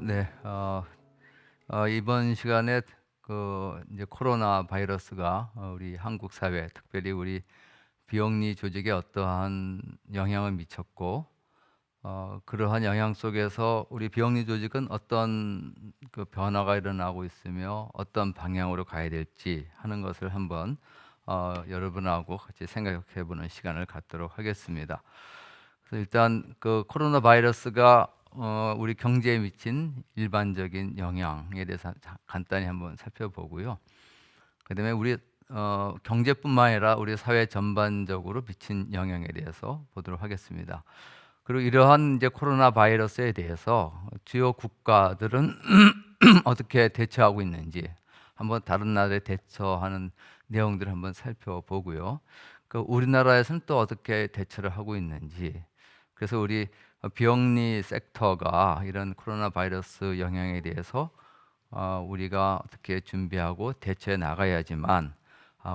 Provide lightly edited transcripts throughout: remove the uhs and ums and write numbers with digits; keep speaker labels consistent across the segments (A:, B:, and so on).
A: 네. 이번 시간에 이제 코로나 바이러스가 우리 한국 사회, 특별히 우리 비영리 조직에 어떠한 영향을 미쳤고, 그러한 영향 속에서 우리 비영리 조직은 어떤 그 변화가 일어나고 있으며 어떤 방향으로 가야 될지 하는 것을 한번 여러분하고 같이 생각해 보는 시간을 갖도록 하겠습니다. 그래서 일단 그 코로나 바이러스가 우리 경제에 미친 일반적인 영향에 대해서 간단히 한번 살펴보고요. 그다음에 우리 경제뿐만 아니라 우리 사회 전반적으로 미친 영향에 대해서 보도록 하겠습니다. 그리고 이러한 이제 코로나 바이러스에 대해서 주요 국가들은 어떻게 대처하고 있는지 한번 다른 나라에 대처하는 내용들을 한번 살펴보고요. 우리나라에서는 또 어떻게 대처를 하고 있는지, 그래서 우리 비영리 섹터가 이런 코로나 바이러스 영향에 대해서 우리가 어떻게 준비하고 대처해 나가야지만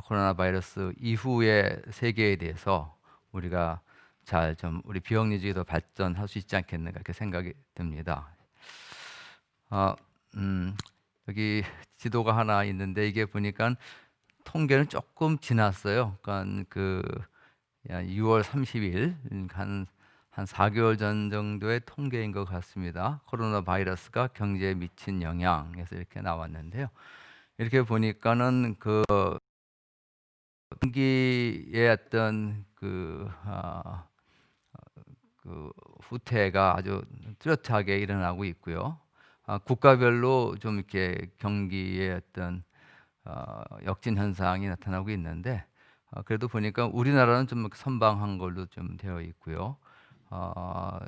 A: 코로나 바이러스 이후의 세계에 대해서 우리가 잘 좀 우리 비영리주의 더 발전할 수 있지 않겠는가 이렇게 생각이 듭니다. 아, 여기 지도가 하나 있는데 이게 보니까 통계는 조금 지났어요. 그러니까 6월 30일 한 4개월 전 정도의 통계인 것 같습니다. 코로나 바이러스가 경제에 미친 영향에서 이렇게 나왔는데요. 이렇게 보니까는 경기의 어떤 후퇴가 아주 뚜렷하게 일어나고 있고요. 국가별로 좀 이렇게 경기의 어떤 역진 현상이 나타나고 있는데, 그래도 보니까 우리나라는 좀 선방한 걸로 좀 되어 있고요. 어,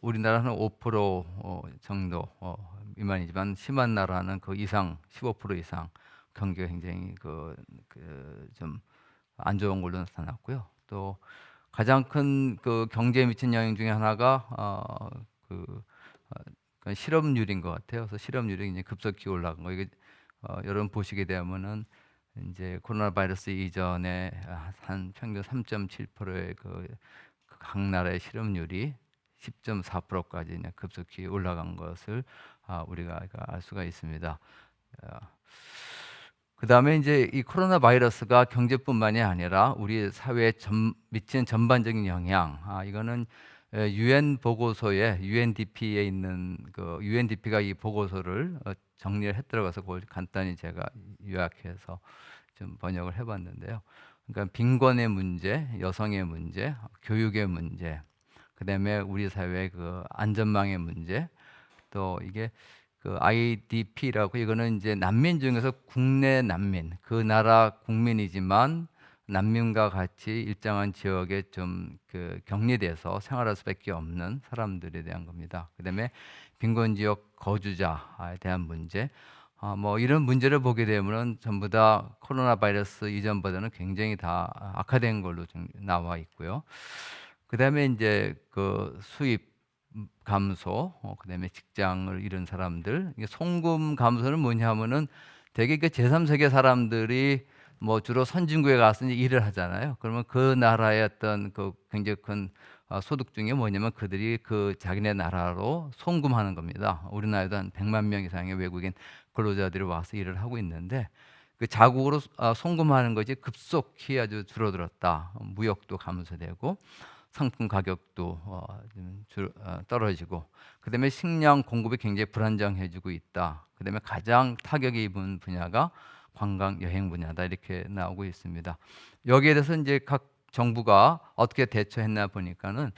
A: 우리나라는 5% 정도 미만이지만 심한 나라는 그 이상 15% 이상 경기가 굉장히 좀 안 좋은 걸로 나타났고요. 또 가장 큰 그 경제에 미친 영향 중에 하나가 그, 그 실업률인 것 같아요. 그래서 실업률이 이제 급속히 올라간 거. 이게 여러분 보시게 되면은 이제 코로나 바이러스 이전에 한 평균 3.7%의 각 나라의 실업률이 10.4%까지 급속히 올라간 것을 우리가 알 수가 있습니다. 그다음에 이제 이 코로나 바이러스가 경제뿐만이 아니라 우리 사회에 미치는 전반적인 영향, 이거는 유엔 보고서에 UNDP에 있는 UNDP가 이 보고서를 정리를 해 들어가서 그걸 간단히 제가 요약해서 좀 번역을 해봤는데요. 그러니까 빈곤의 문제, 여성의 문제, 교육의 문제, 그다음에 우리 사회의 안전망의 문제, 또 이게 IDP라고, 이거는 이제 난민 중에서 국내 난민, 그 나라 국민이지만 난민과 같이 일정한 지역에 좀 격리돼서 생활할 수밖에 없는 사람들에 대한 겁니다. 그다음에 빈곤 지역 거주자에 대한 문제, 뭐 이런 문제를 보게 되면은 전부 다 코로나 바이러스 이전보다는 굉장히 다 악화된 걸로 좀 나와 있고요. 그다음에 이제 수입 감소, 그다음에 직장을 잃은 사람들. 이게 송금 감소는 뭐냐면은 되게 제3세계 사람들이 뭐 주로 선진국에 가서 이제 일을 하잖아요. 그러면 그 나라의 어떤 굉장히 큰 소득 중에 뭐냐면 그들이 자기네 나라로 송금하는 겁니다. 우리나라에도 한 100만 명 이상의 외국인 근로자들이 와서 일을 하고 있는데, 그 자국으로 송금하는 것이 급속히 아주 줄어들었다. 무역도 감소되고 상품 가격도 좀 떨어지고, 그다음에 식량 공급이 굉장히 불안정해지고 있다. 그다음에 가장 타격이 입은 분야가 관광 여행 분야다, 이렇게 나오고 있습니다. 여기에 대해서 이제 각 정부가 어떻게 대처했나 보니까는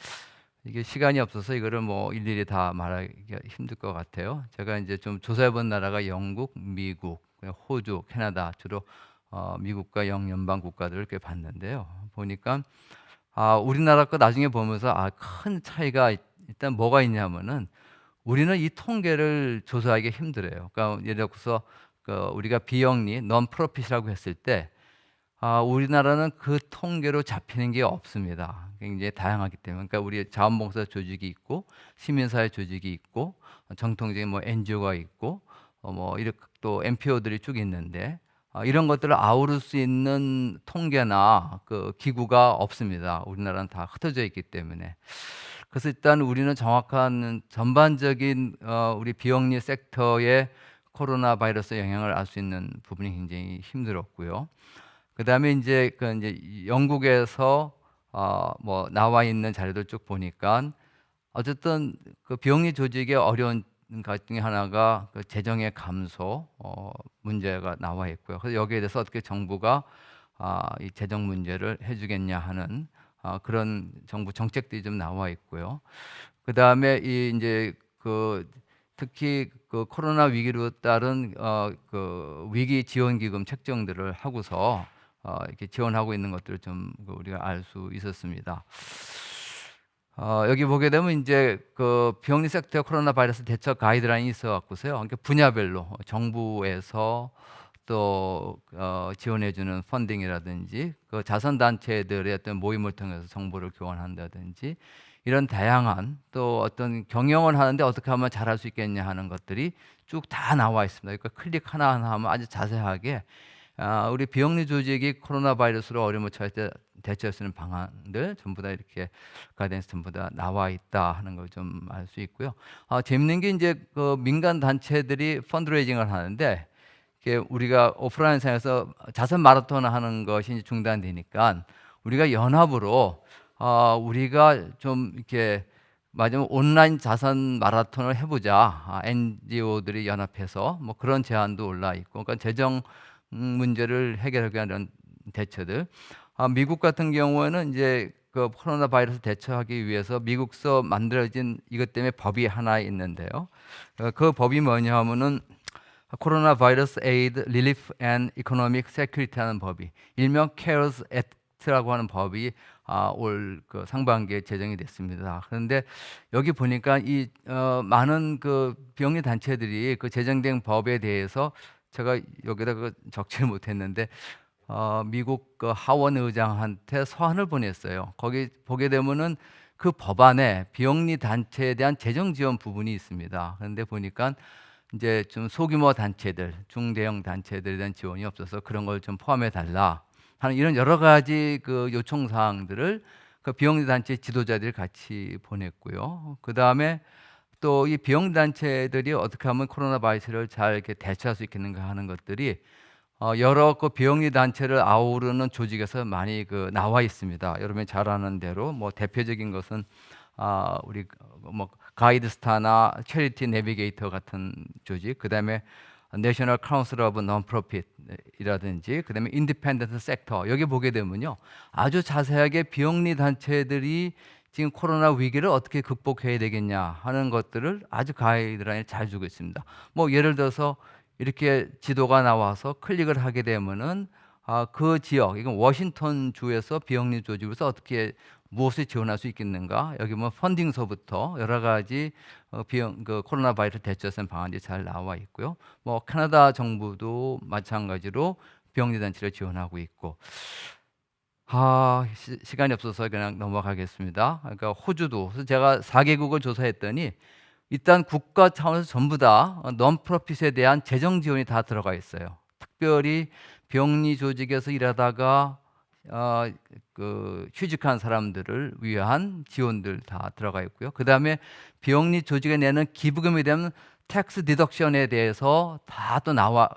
A: 이게 시간이 없어서 이거를 뭐 일일이 다 말하기가 힘들 것 같아요. 제가 이제 좀 조사해본 나라가 영국, 미국, 호주, 캐나다, 주로 미국과 영연방 국가들을 꽤 봤는데요. 보니까 우리나라 거 나중에 보면서 큰 차이가 일단 뭐가 있냐면은, 우리는 이 통계를 조사하기 힘들어요. 그러니까 예를 들어서 우리가 비영리 non profit이라고 했을 때 우리나라는 그 통계로 잡히는 게 없습니다. 굉장히 다양하기 때문에. 그러니까 우리 자원봉사 조직이 있고 시민사회 조직이 있고 정통적인 뭐 NGO가 있고 뭐 이렇게 또 NPO들이 쭉 있는데, 이런 것들을 아우를 수 있는 통계나 기구가 없습니다. 우리나라는 다 흩어져 있기 때문에. 그래서 일단 우리는 정확한 전반적인 우리 비영리 섹터의 코로나 바이러스 영향을 알 수 있는 부분이 굉장히 힘들었고요. 그다음에 이제 이제 영국에서 뭐 나와 있는 자료들 쭉 보니까 어쨌든 그 비영리 조직의 어려운 것 중에 하나가 그 재정의 감소 문제가 나와 있고요. 그래서 여기에 대해서 어떻게 정부가 이 재정 문제를 해주겠냐 하는 그런 정부 정책들이 좀 나와 있고요. 그 다음에 이 이제 그 특히 그 코로나 위기로 따른 그 위기 지원 기금 책정들을 하고서 이렇게 지원하고 있는 것들을 좀 우리가 알 수 있었습니다. 여기 보게 되면 이제 그 비영리 섹터 코로나 바이러스 대처 가이드라인이 있어 갖고서요. 그러니까 분야별로 정부에서 또 지원해주는 펀딩이라든지 그 자선단체들의 어떤 모임을 통해서 정보를 교환한다든지 이런 다양한 또 어떤 경영을 하는데 어떻게 하면 잘할 수 있겠냐 하는 것들이 쭉 다 나와 있습니다. 그러니까 클릭 하나하나 하면 아주 자세하게 우리 비영리 조직이 코로나 바이러스로 어려움을 처할 때 대처할 수 있는 방안들 전부 다 이렇게 가이던스 전부 다 나와 있다 하는 걸 좀 알 수 있고요. 재밌는 게 이제 그 민간 단체들이 펀드레이징을 하는데 이게 우리가 오프라인 상에서 자선 마라톤 하는 것이 이제 중단되니까 우리가 연합으로 우리가 좀 이렇게 맞으면 온라인 자선 마라톤을 해보자. NGO들이 연합해서 뭐 그런 제안도 올라 있고, 그러니까 재정 문제를 해결하기 위한 대처들. 미국 같은 경우에는 이제 그 코로나 바이러스 대처하기 위해서 미국서 만들어진 이것 때문에 법이 하나 있는데요. 그 법이 뭐냐 하면은 코로나 바이러스 에이드 릴리프 앤 이코노믹 세큐리티라는 법이 일명 CARES Act라고 하는 법이 올 그 상반기에 제정이 됐습니다. 그런데 여기 보니까 이 많은 그 비영리 단체들이 그 제정된 법에 대해서 제가 여기다 그 적지를 못했는데 미국 그 하원 의장한테 서한을 보냈어요. 거기 보게 되면은 그 법안에 비영리 단체에 대한 재정 지원 부분이 있습니다. 그런데 보니까 이제 좀 소규모 단체들, 중대형 단체들에 대한 지원이 없어서 그런 걸 좀 포함해 달라 하는 이런 여러 가지 그 요청 사항들을 그 비영리 단체 지도자들이 같이 보냈고요. 그 다음에 또 이 비영리 단체들이 어떻게 하면 코로나 바이러스를 잘 이렇게 대처할 수 있겠는가 하는 것들이 여러 그 비영리 단체를 아우르는 조직에서 많이 그 나와 있습니다. 여러분이 잘 아는 대로 뭐 대표적인 것은 우리 뭐 가이드스타나 체리티 내비게이터 같은 조직, 그다음에 내셔널 카운슬 오브 논프로핏이라든지 그다음에 인디펜던트 섹터 여기 보게 되면요 아주 자세하게 비영리 단체들이 지금 코로나 위기를 어떻게 극복해야 되겠냐 하는 것들을 아주 가이드라인을 잘 주고 있습니다. 뭐 예를 들어서 이렇게 지도가 나와서 클릭을 하게 되면은 그 지역, 이건 워싱턴 주에서 비영리 조직으로서 어떻게 무엇을 지원할 수 있겠는가? 여기 뭐 펀딩서부터 여러 가지 비용 그 코로나 바이러스 대처선 방안이 잘 나와 있고요. 뭐 캐나다 정부도 마찬가지로 비영리 단체를 지원하고 있고. 시간이 없어서 그냥 넘어가겠습니다. 그러니까 호주도 그래서 제가 4개국을 조사했더니 일단 국가 차원에서 전부 다 논프로핏에 대한 재정 지원이 다 들어가 있어요. 특별히 비영리 조직에서 일하다가 그 휴직한 사람들을 위한 지원들 다 들어가 있고요. 그 다음에 비영리 조직에 내는 기부금에 대한 텍스 디덕션에 대해서 다 또 나와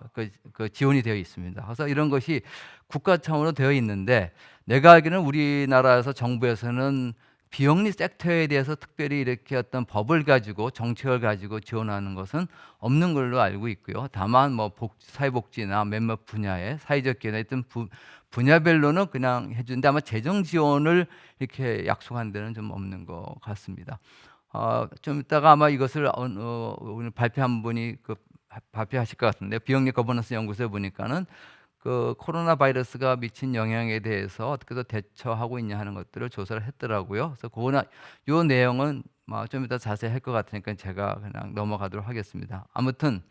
A: 그 지원이 되어 있습니다. 그래서 이런 것이 국가 차원으로 되어 있는데 내가 알기로는 우리나라에서 정부에서는 비영리 섹터에 대해서 특별히 이렇게 어떤 법을 가지고 정책을 가지고 지원하는 것은 없는 걸로 알고 있고요. 다만 뭐 사회복지나 몇몇 분야의 사회적 기회나 어떤 분야별로는 그냥 해주는데 아마 재정 지원을 이렇게 약속한 데는 좀 없는 것 같습니다. 좀 이따가 아마 이것을 오늘 발표한 분이 발표하실 것 같은데 비영리 거버넌스 연구소에 보니까는 그 코로나 바이러스가 미친 영향에 대해서 어떻게 더 대처하고 있냐 하는 것들을 조사를 했더라고요. 그래서 요 내용은 좀 이따 자세히 할 것 같으니까 제가 그냥 넘어가도록 하겠습니다. 아무튼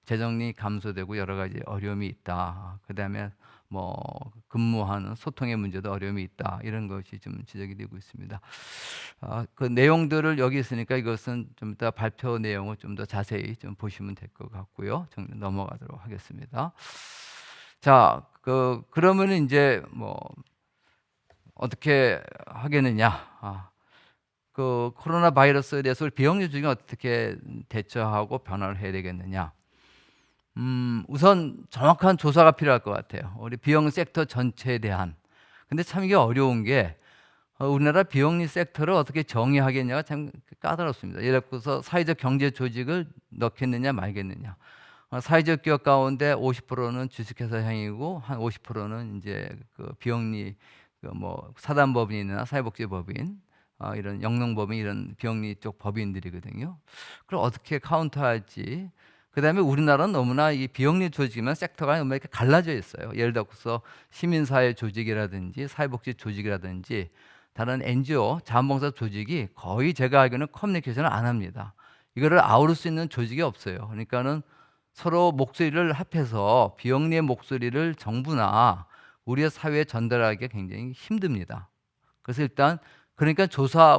A: 재정이 감소되고 여러 가지 어려움이 있다. 그다음에 뭐 근무하는 소통의 문제도 어려움이 있다. 이런 것이 좀 지적이 되고 있습니다. 그 내용들을 여기 있으니까 이것은 좀 이따 발표 내용을 좀 더 자세히 좀 보시면 될 것 같고요. 좀 넘어가도록 하겠습니다. 자, 그러면은 이제 뭐 어떻게 하겠느냐? 그 코로나 바이러스에 대해서 우리 비영리 조직은 어떻게 대처하고 변화를 해야 되겠느냐? 우선 정확한 조사가 필요할 것 같아요. 우리 비영 섹터 전체에 대한. 근데 참 이게 어려운 게 우리나라 비영리 섹터를 어떻게 정의하겠냐가 참 까다롭습니다. 예를 들어서 사회적 경제 조직을 넣겠느냐 말겠느냐. 사회적 기업 가운데 50%는 주식회사형이고 한 50%는 이제 그 비영리 그뭐 사단법인이나 사회복지법인 이런 영농법인 이런 비영리 쪽 법인들이거든요. 그걸 어떻게 카운터할지. 그다음에 우리나라는 너무나 이 비영리 조직이면 섹터가 너무 이렇게 갈라져 있어요. 예를 들어서 시민사회 조직이라든지 사회복지 조직이라든지 다른 NGO 자원봉사 조직이 거의 제가 알기로는 커뮤니케이션을 안 합니다. 이거를 아우를 수 있는 조직이 없어요. 그러니까는 서로 목소리를 합해서 비영리의 목소리를 정부나 우리의 사회에 전달하기가 굉장히 힘듭니다. 그래서 일단 그러니까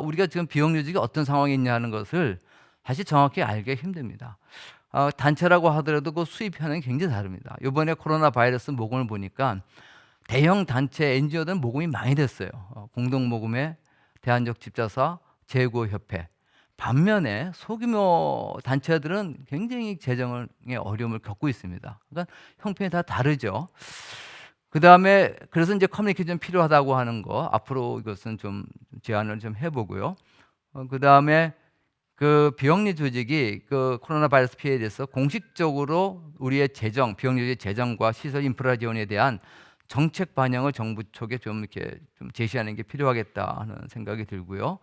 A: 우리가 지금 비영리 조직이 어떤 상황에 있냐는 것을 사실 정확히 알기가 힘듭니다. 단체라고 하더라도 그 수입 현황이 굉장히 다릅니다. 이번에 코로나 바이러스 모금을 보니까 대형 단체 NGO들은 모금이 많이 됐어요. 공동 모금회, 대한적 집자사, 재구협회. 반면에 소규모 단체들은 굉장히 재정의 어려움을 겪고 있습니다. 그러니까 형편이 다 다르죠. 그 다음에 그래서 이제 커뮤니케이션 필요하다고 하는 거 앞으로 이것은 좀 제안을 좀 해보고요. 그 다음에 그 비영리 조직이 그 코로나 바이러스 피해에 대해서 공식적으로 우리의 비영리 조직 재정과 시설 인프라 지원에 대한 정책 반영을 정부 쪽에 좀 이렇게 좀 제시하는 게 필요하겠다 하는 생각이 들고요.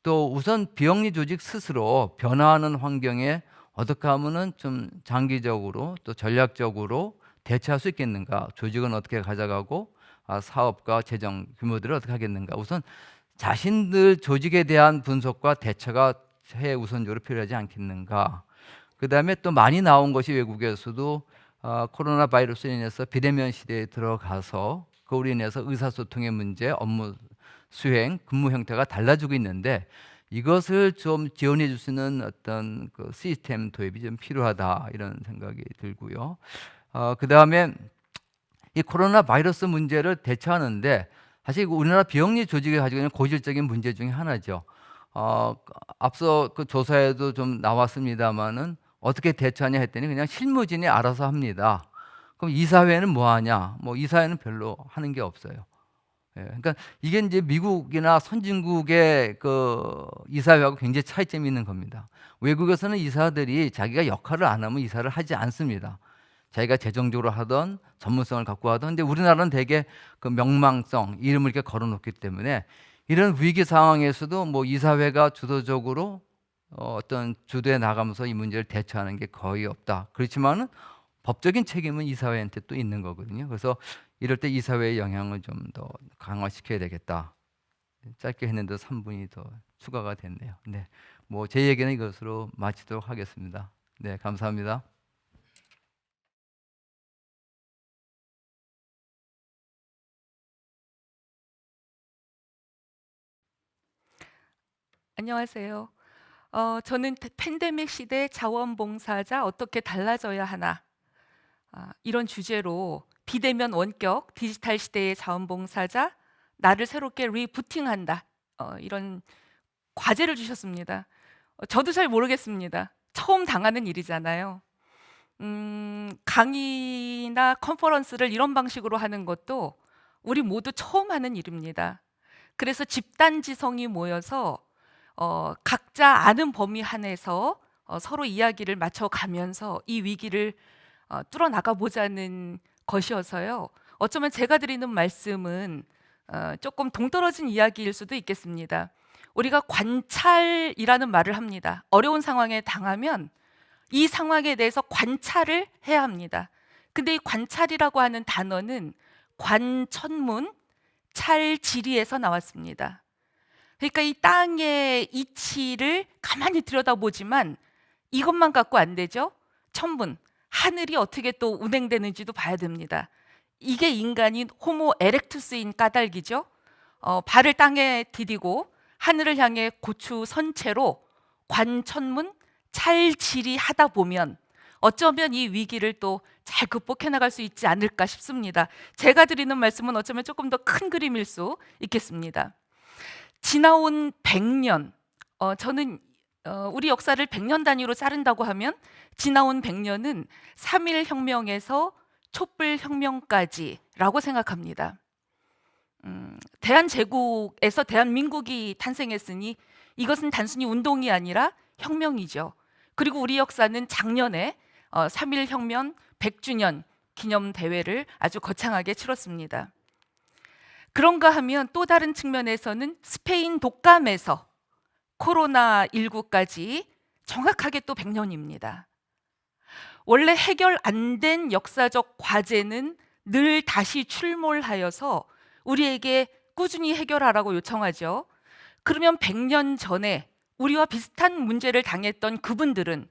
A: 또 우선 비영리 조직 스스로 변화하는 환경에 어떻게 하면은 좀 장기적으로 또 전략적으로 대처할 수 있겠는가? 조직은 어떻게 가져가고 사업과 재정 규모들을 어떻게 하겠는가? 우선 자신들 조직에 대한 분석과 대처가 최우선적으로 필요하지 않겠는가? 그 다음에 또 많이 나온 것이 외국에서도 코로나 바이러스로 인해서 비대면 시대에 들어가서 그로 인해서 의사소통의 문제, 업무 수행, 근무 형태가 달라지고 있는데 이것을 좀 지원해 줄 수 있는 어떤 그 시스템 도입이 좀 필요하다 이런 생각이 들고요. 그 다음에 이 코로나 바이러스 문제를 대처하는데 사실 우리나라 비영리 조직이 가지고 있는 고질적인 문제 중에 하나죠. 앞서 그 조사에도 좀 나왔습니다만은 어떻게 대처하냐 했더니 그냥 실무진이 알아서 합니다. 그럼 이사회는 뭐 하냐? 뭐 이사회는 별로 하는 게 없어요. 예, 그러니까 이게 이제 미국이나 선진국의 그 이사회하고 굉장히 차이점이 있는 겁니다. 외국에서는 이사들이 자기가 역할을 안 하면 이사를 하지 않습니다. 자기가 재정적으로 하던 전문성을 갖고 하던. 근데 우리나라는 되게 그 명망성, 이름을 이렇게 걸어놓기 때문에 이런 위기 상황에서도 뭐 이사회가 주도적으로 어떤 주도해 나가면서 이 문제를 대처하는 게 거의 없다. 그렇지만은 법적인 책임은 이사회한테 또 있는 거거든요. 그래서 이럴 때 이사회의 영향을 좀 더 강화시켜야 되겠다. 짧게 했는데 3분이 더 추가가 됐네요. 네, 뭐 제 얘기는 이것으로 마치도록 하겠습니다. 네, 감사합니다.
B: 안녕하세요. 저는 팬데믹 시대 자원봉사자 어떻게 달라져야 하나 이런 주제로 비대면 원격 디지털 시대의 자원봉사자 나를 새롭게 리부팅한다 이런 과제를 주셨습니다. 저도 잘 모르겠습니다. 처음 당하는 일이잖아요. 강의나 컨퍼런스를 이런 방식으로 하는 것도 우리 모두 처음 하는 일입니다. 그래서 집단지성이 모여서 각자 아는 범위 안에서 서로 이야기를 맞춰가면서 이 위기를 뚫어나가 보자는 것이어서요. 어쩌면 제가 드리는 말씀은 조금 동떨어진 이야기일 수도 있겠습니다. 우리가 관찰이라는 말을 합니다. 어려운 상황에 당하면 이 상황에 대해서 관찰을 해야 합니다. 근데 이 관찰이라고 하는 단어는 관천문 찰지리에서 나왔습니다. 그러니까 이 땅의 이치를 가만히 들여다보지만 이것만 갖고 안 되죠. 천문, 하늘이 어떻게 또 운행되는지도 봐야 됩니다. 이게 인간인 호모 에렉투스인 까닭이죠. 발을 땅에 디디고 하늘을 향해 고추 선채로 관천문 찰지리 하다 보면 어쩌면 이 위기를 또 잘 극복해 나갈 수 있지 않을까 싶습니다. 제가 드리는 말씀은 어쩌면 조금 더 큰 그림일 수 있겠습니다. 지나온 100년, 저는 우리 역사를 100년 단위로 자른다고 하면 지나온 100년은 3일 혁명에서 촛불 혁명까지라고 생각합니다. 대한제국에서 대한민국이 탄생했으니 이것은 단순히 운동이 아니라 혁명이죠. 그리고 우리 역사는 작년에 3일 혁명 100주년 기념 대회를 아주 거창하게 치렀습니다. 그런가 하면 또 다른 측면에서는 스페인 독감에서 코로나19까지 정확하게 또 100년입니다. 원래 해결 안 된 역사적 과제는 늘 다시 출몰하여서 우리에게 꾸준히 해결하라고 요청하죠. 그러면 100년 전에 우리와 비슷한 문제를 당했던 그분들은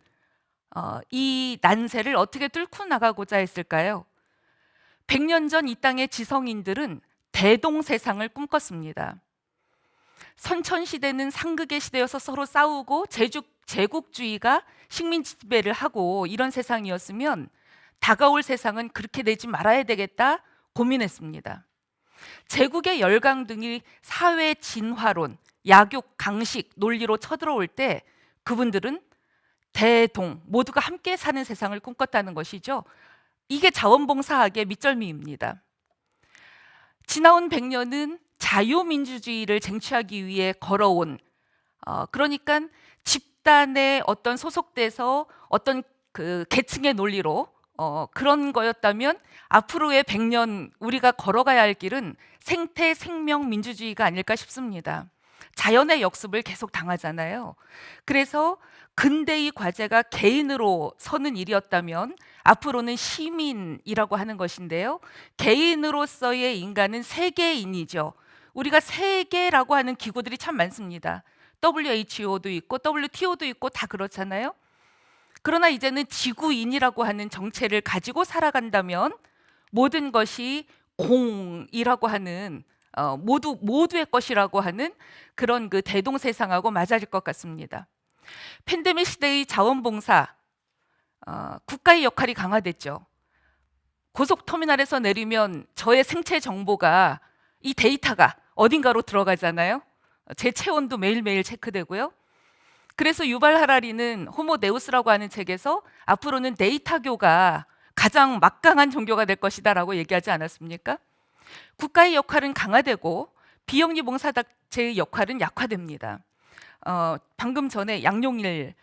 B: 이 난세를 어떻게 뚫고 나가고자 했을까요? 100년 전 이 땅의 지성인들은 대동세상을 꿈꿨습니다. 선천시대는 상극의 시대여서 서로 싸우고 제국주의가 식민 지배를 하고 이런 세상이었으면 다가올 세상은 그렇게 되지 말아야 되겠다 고민했습니다. 제국의 열강등이 사회 진화론, 약육, 강식, 논리로 쳐들어올 때 그분들은 대동, 모두가 함께 사는 세상을 꿈꿨다는 것이죠. 이게 자원봉사학의 밑절미입니다. 지나온 100년은 자유민주주의를 쟁취하기 위해 걸어온 그러니까 집단의 어떤 소속돼서 어떤 그 계층의 논리로 그런 거였다면 앞으로의 100년 우리가 걸어가야 할 길은 생태 생명 민주주의가 아닐까 싶습니다. 자연의 역습을 계속 당하잖아요. 그래서 근대의 과제가 개인으로 서는 일이었다면 앞으로는 시민이라고 하는 것인데요. 개인으로서의 인간은 세계인이죠. 우리가 세계라고 하는 기구들이 참 많습니다. WHO도 있고 WTO도 있고 다 그렇잖아요. 그러나 이제는 지구인이라고 하는 정체를 가지고 살아간다면 모든 것이 공이라고 하는 모두의 것이라고 하는 그런 그 대동세상하고 맞아질 것 같습니다. 팬데믹 시대의 자원봉사, 국가의 역할이 강화됐죠. 고속터미널에서 내리면 저의 생체 정보가 이 데이터가 어딘가로 들어가잖아요. 제 체온도 매일매일 체크되고요. 그래서 유발 하라리는 호모데우스라고 하는 책에서 앞으로는 데이터교가 가장 막강한 종교가 될 것이다 라고 얘기하지 않았습니까? 국가의 역할은 강화되고 비영리 봉사단체의 역할은 약화됩니다. 방금 전에 양용희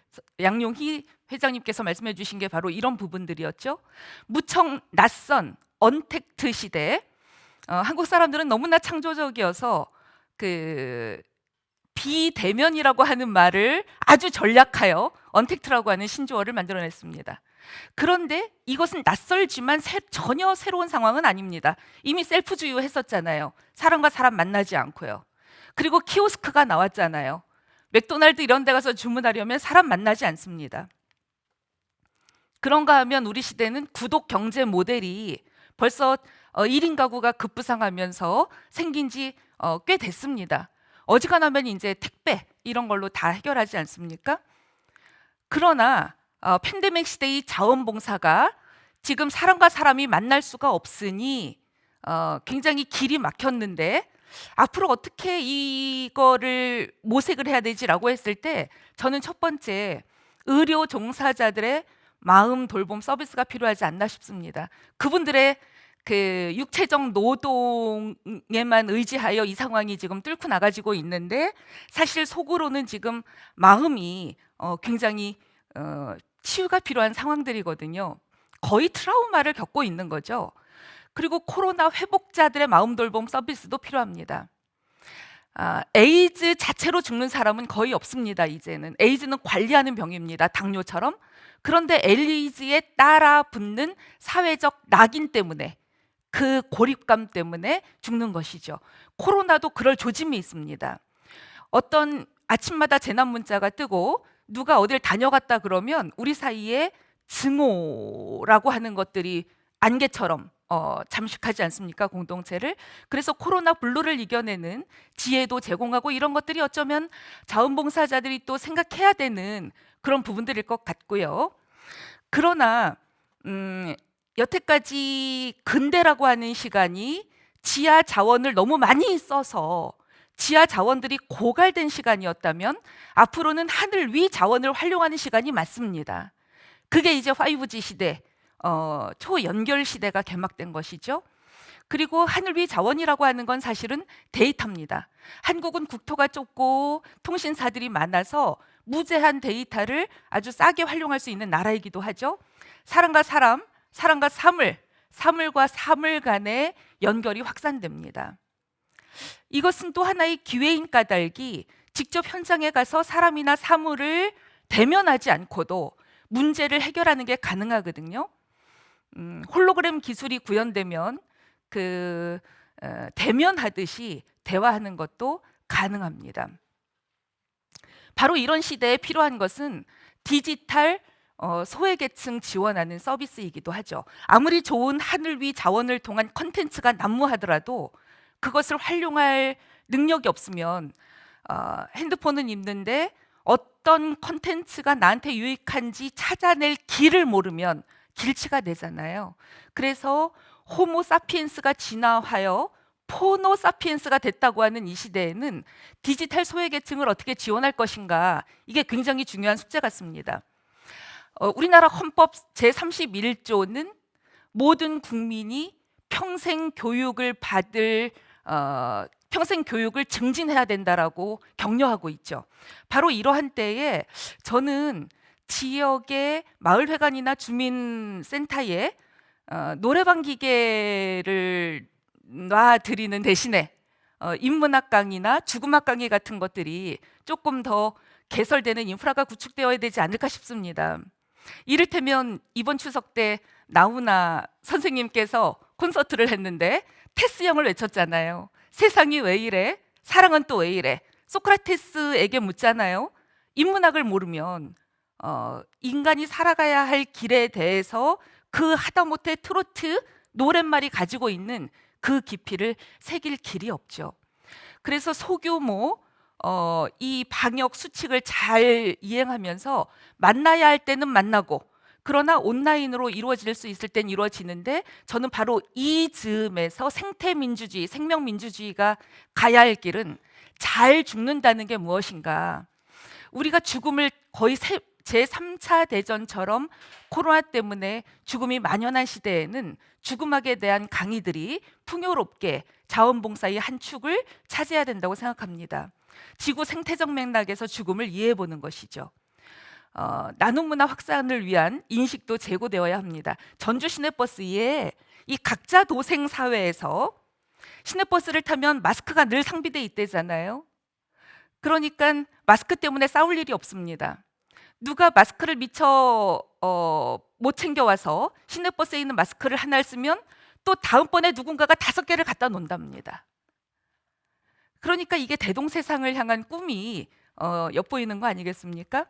B: 회장님께서 말씀해 주신 게 바로 이런 부분들이었죠. 무척 낯선 언택트 시대, 한국 사람들은 너무나 창조적이어서 그 비대면이라고 하는 말을 아주 전략하여 언택트라고 하는 신조어를 만들어냈습니다. 그런데 이것은 낯설지만 전혀 새로운 상황은 아닙니다. 이미 셀프주유 했었잖아요. 사람과 사람 만나지 않고요. 그리고 키오스크가 나왔잖아요. 맥도날드 이런 데 가서 주문하려면 사람 만나지 않습니다. 그런가 하면 우리 시대는 구독 경제 모델이 벌써 1인 가구가 급부상하면서 생긴 지 꽤 됐습니다. 어지간하면 이제 택배 이런 걸로 다 해결하지 않습니까? 그러나 팬데믹 시대의 자원봉사가 지금 사람과 사람이 만날 수가 없으니 굉장히 길이 막혔는데 앞으로 어떻게 이거를 모색을 해야 되지라고 했을 때 저는 첫 번째 의료 종사자들의 마음 돌봄 서비스가 필요하지 않나 싶습니다. 그분들의 그 육체적 노동에만 의지하여 이 상황이 지금 뚫고 나가지고 있는데 사실 속으로는 지금 마음이 굉장히 치유가 필요한 상황들이거든요. 거의 트라우마를 겪고 있는 거죠. 그리고 코로나 회복자들의 마음 돌봄 서비스도 필요합니다. 에이즈 자체로 죽는 사람은 거의 없습니다. 이제는 에이즈는 관리하는 병입니다. 당뇨처럼. 그런데 에이즈에 따라 붙는 사회적 낙인 때문에 그 고립감 때문에 죽는 것이죠. 코로나도 그럴 조짐이 있습니다. 어떤 아침마다 재난 문자가 뜨고 누가 어딜 다녀갔다 그러면 우리 사이에 증오라고 하는 것들이 안개처럼 잠식하지 않습니까? 공동체를. 그래서 코로나 블루를 이겨내는 지혜도 제공하고 이런 것들이 어쩌면 자원봉사자들이 또 생각해야 되는 그런 부분들일 것 같고요. 그러나 여태까지 근대라고 하는 시간이 지하 자원을 너무 많이 써서 지하 자원들이 고갈된 시간이었다면 앞으로는 하늘 위 자원을 활용하는 시간이 많습니다. 그게 이제 5G 시대, 초연결 시대가 개막된 것이죠. 그리고 하늘 위 자원이라고 하는 건 사실은 데이터입니다. 한국은 국토가 좁고 통신사들이 많아서 무제한 데이터를 아주 싸게 활용할 수 있는 나라이기도 하죠. 사람과 사람, 사람과 사물, 사물과 사물 간의 연결이 확산됩니다. 이것은 또 하나의 기회인 까닭이 직접 현장에 가서 사람이나 사물을 대면하지 않고도 문제를 해결하는 게 가능하거든요. 홀로그램 기술이 구현되면 대면하듯이 대화하는 것도 가능합니다. 바로 이런 시대에 필요한 것은 디지털 소외계층 지원하는 서비스이기도 하죠. 아무리 좋은 하늘 위 자원을 통한 콘텐츠가 난무하더라도 그것을 활용할 능력이 없으면 핸드폰은 있는데 어떤 콘텐츠가 나한테 유익한지 찾아낼 길을 모르면 길치가 되잖아요. 그래서 호모 사피엔스가 진화하여 포노 사피엔스가 됐다고 하는 이 시대에는 디지털 소외계층을 어떻게 지원할 것인가, 이게 굉장히 중요한 숙제 같습니다. 우리나라 헌법 제31조는 모든 국민이 평생 교육을 증진해야 된다라고 격려하고 있죠. 바로 이러한 때에 저는 지역의 마을회관이나 주민센터에 노래방 기계를 놔드리는 대신에 인문학 강의나 죽음학 강의 같은 것들이 조금 더 개설되는 인프라가 구축되어야 되지 않을까 싶습니다. 이를테면 이번 추석 때 나훈아 선생님께서 콘서트를 했는데 테스형을 외쳤잖아요. 세상이 왜 이래? 사랑은 또 왜 이래? 소크라테스에게 묻잖아요. 인문학을 모르면 인간이 살아가야 할 길에 대해서 그 하다못해 트로트 노랫말이 가지고 있는 그 깊이를 새길 길이 없죠. 그래서 소규모 이 방역 수칙을 잘 이행하면서 만나야 할 때는 만나고, 그러나 온라인으로 이루어질 수 있을 땐 이루어지는데, 저는 바로 이 즈음에서 생태민주주의, 생명민주주의가 가야 할 길은 잘 죽는다는 게 무엇인가. 우리가 죽음을 거의 제3차 대전처럼 코로나 때문에 죽음이 만연한 시대에는 죽음학에 대한 강의들이 풍요롭게 자원봉사의 한 축을 차지해야 된다고 생각합니다. 지구 생태적 맥락에서 죽음을 이해해 보는 것이죠. 나눔 문화 확산을 위한 인식도 제고되어야 합니다. 전주 시내버스에 이 각자 도생 사회에서 시내버스를 타면 마스크가 늘 상비돼 있대잖아요. 그러니까 마스크 때문에 싸울 일이 없습니다. 누가 마스크를 미처 못 챙겨와서 시내버스에 있는 마스크를 하나를 쓰면 또 다음번에 누군가가 5개를 갖다 놓는답니다. 그러니까 이게 대동세상을 향한 꿈이 엿보이는 거 아니겠습니까?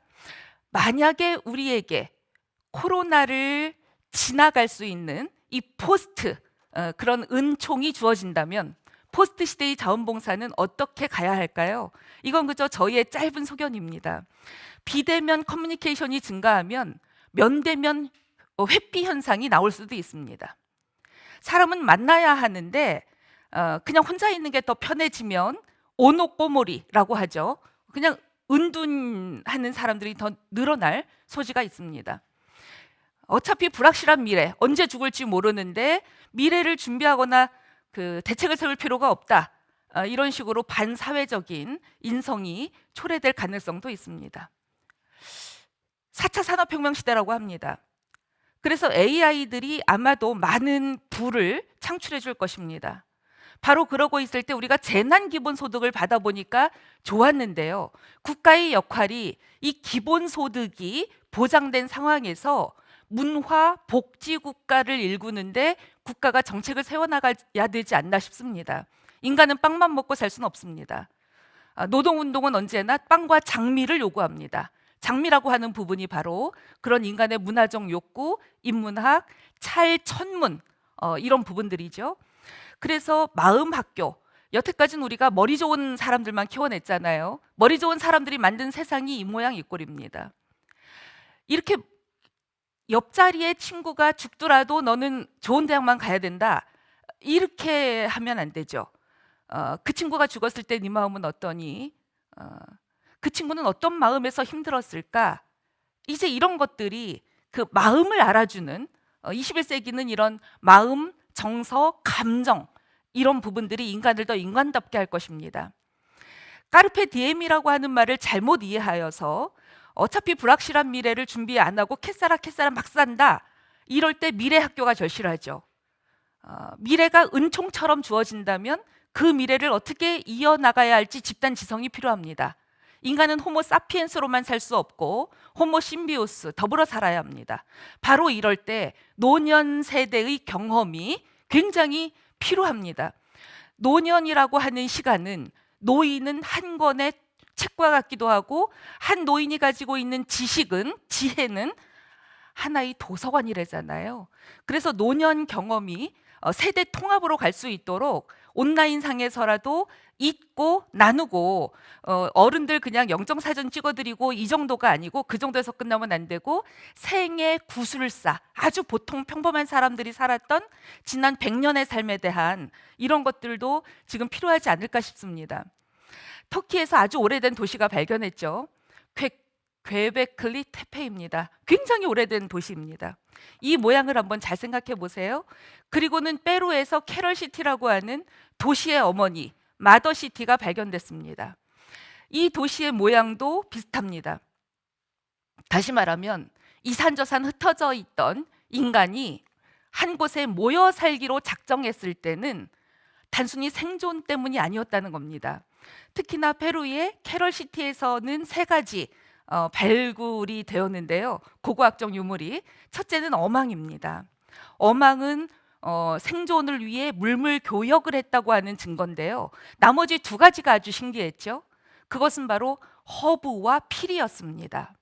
B: 만약에 우리에게 코로나를 지나갈 수 있는 이 포스트, 그런 은총이 주어진다면 포스트 시대의 자원봉사는 어떻게 가야 할까요? 이건 그저 저희의 짧은 소견입니다. 비대면 커뮤니케이션이 증가하면 면대면 회피 현상이 나올 수도 있습니다. 사람은 만나야 하는데 그냥 혼자 있는 게 더 편해지면 오노꼬모리라고 하죠. 그냥 은둔하는 사람들이 더 늘어날 소지가 있습니다. 어차피 불확실한 미래, 언제 죽을지 모르는데 미래를 준비하거나 대책을 세울 필요가 없다. 이런 식으로 반사회적인 인성이 초래될 가능성도 있습니다. 4차 산업혁명 시대라고 합니다. 그래서 AI들이 아마도 많은 부를 창출해 줄 것입니다. 바로 그러고 있을 때 우리가 재난기본소득을 받아보니까 좋았는데요. 국가의 역할이 이 기본소득이 보장된 상황에서 문화, 복지국가를 일구는데 국가가 정책을 세워나가야 되지 않나 싶습니다. 인간은 빵만 먹고 살 수는 없습니다. 노동운동은 언제나 빵과 장미를 요구합니다. 장미라고 하는 부분이 바로 그런 인간의 문화적 욕구, 인문학, 천문 이런 부분들이죠. 그래서 마음학교, 여태까지는 우리가 머리 좋은 사람들만 키워냈잖아요. 머리 좋은 사람들이 만든 세상이 이 모양 이 꼴입니다. 이렇게 옆자리의 친구가 죽더라도 너는 좋은 대학만 가야 된다, 이렇게 하면 안 되죠. 그 친구가 죽었을 때 네 마음은 어떠니? 그 친구는 어떤 마음에서 힘들었을까? 이제 이런 것들이 그 마음을 알아주는 21세기는 이런 마음, 정서, 감정 이런 부분들이 인간을 더 인간답게 할 것입니다. 까르페 디엠이라고 하는 말을 잘못 이해하여서 어차피 불확실한 미래를 준비 안 하고 캐싸라 막 산다. 이럴 때 미래 학교가 절실하죠. 미래가 은총처럼 주어진다면 그 미래를 어떻게 이어나가야 할지 집단 지성이 필요합니다. 인간은 호모 사피엔스로만 살 수 없고 호모 심비오스 더불어 살아야 합니다. 바로 이럴 때 노년 세대의 경험이 굉장히 필요합니다. 노년이라고 하는 시간은 노인은 한 권의 책과 같기도 하고 한 노인이 가지고 있는 지혜는 하나의 도서관이래잖아요. 그래서 노년 경험이 세대 통합으로 갈 수 있도록 온라인상에서라도 잊고 나누고 어른들 그냥 영정사전 찍어드리고 이 정도가 아니고 그 정도에서 끝나면 안 되고 생애 구술사 아주 보통 평범한 사람들이 살았던 지난 100년의 삶에 대한 이런 것들도 지금 필요하지 않을까 싶습니다. 터키에서 아주 오래된 도시가 발견했죠. 괴베클리 테페입니다. 굉장히 오래된 도시입니다. 이 모양을 한번 잘 생각해 보세요. 그리고는 페루에서 캐럴시티라고 하는 도시의 어머니 마더시티가 발견됐습니다. 이 도시의 모양도 비슷합니다. 다시 말하면 이산저산 흩어져 있던 인간이 한 곳에 모여 살기로 작정했을 때는 단순히 생존 때문이 아니었다는 겁니다. 특히나 페루의 캐럴시티에서는 3가지 발굴이 되었는데요. 고고학적 유물이 첫째는 어망입니다. 어망은 생존을 위해 물물 교역을 했다고 하는 증거인데요. 나머지 2가지가 아주 신기했죠. 그것은 바로 허브와 필이었습니다.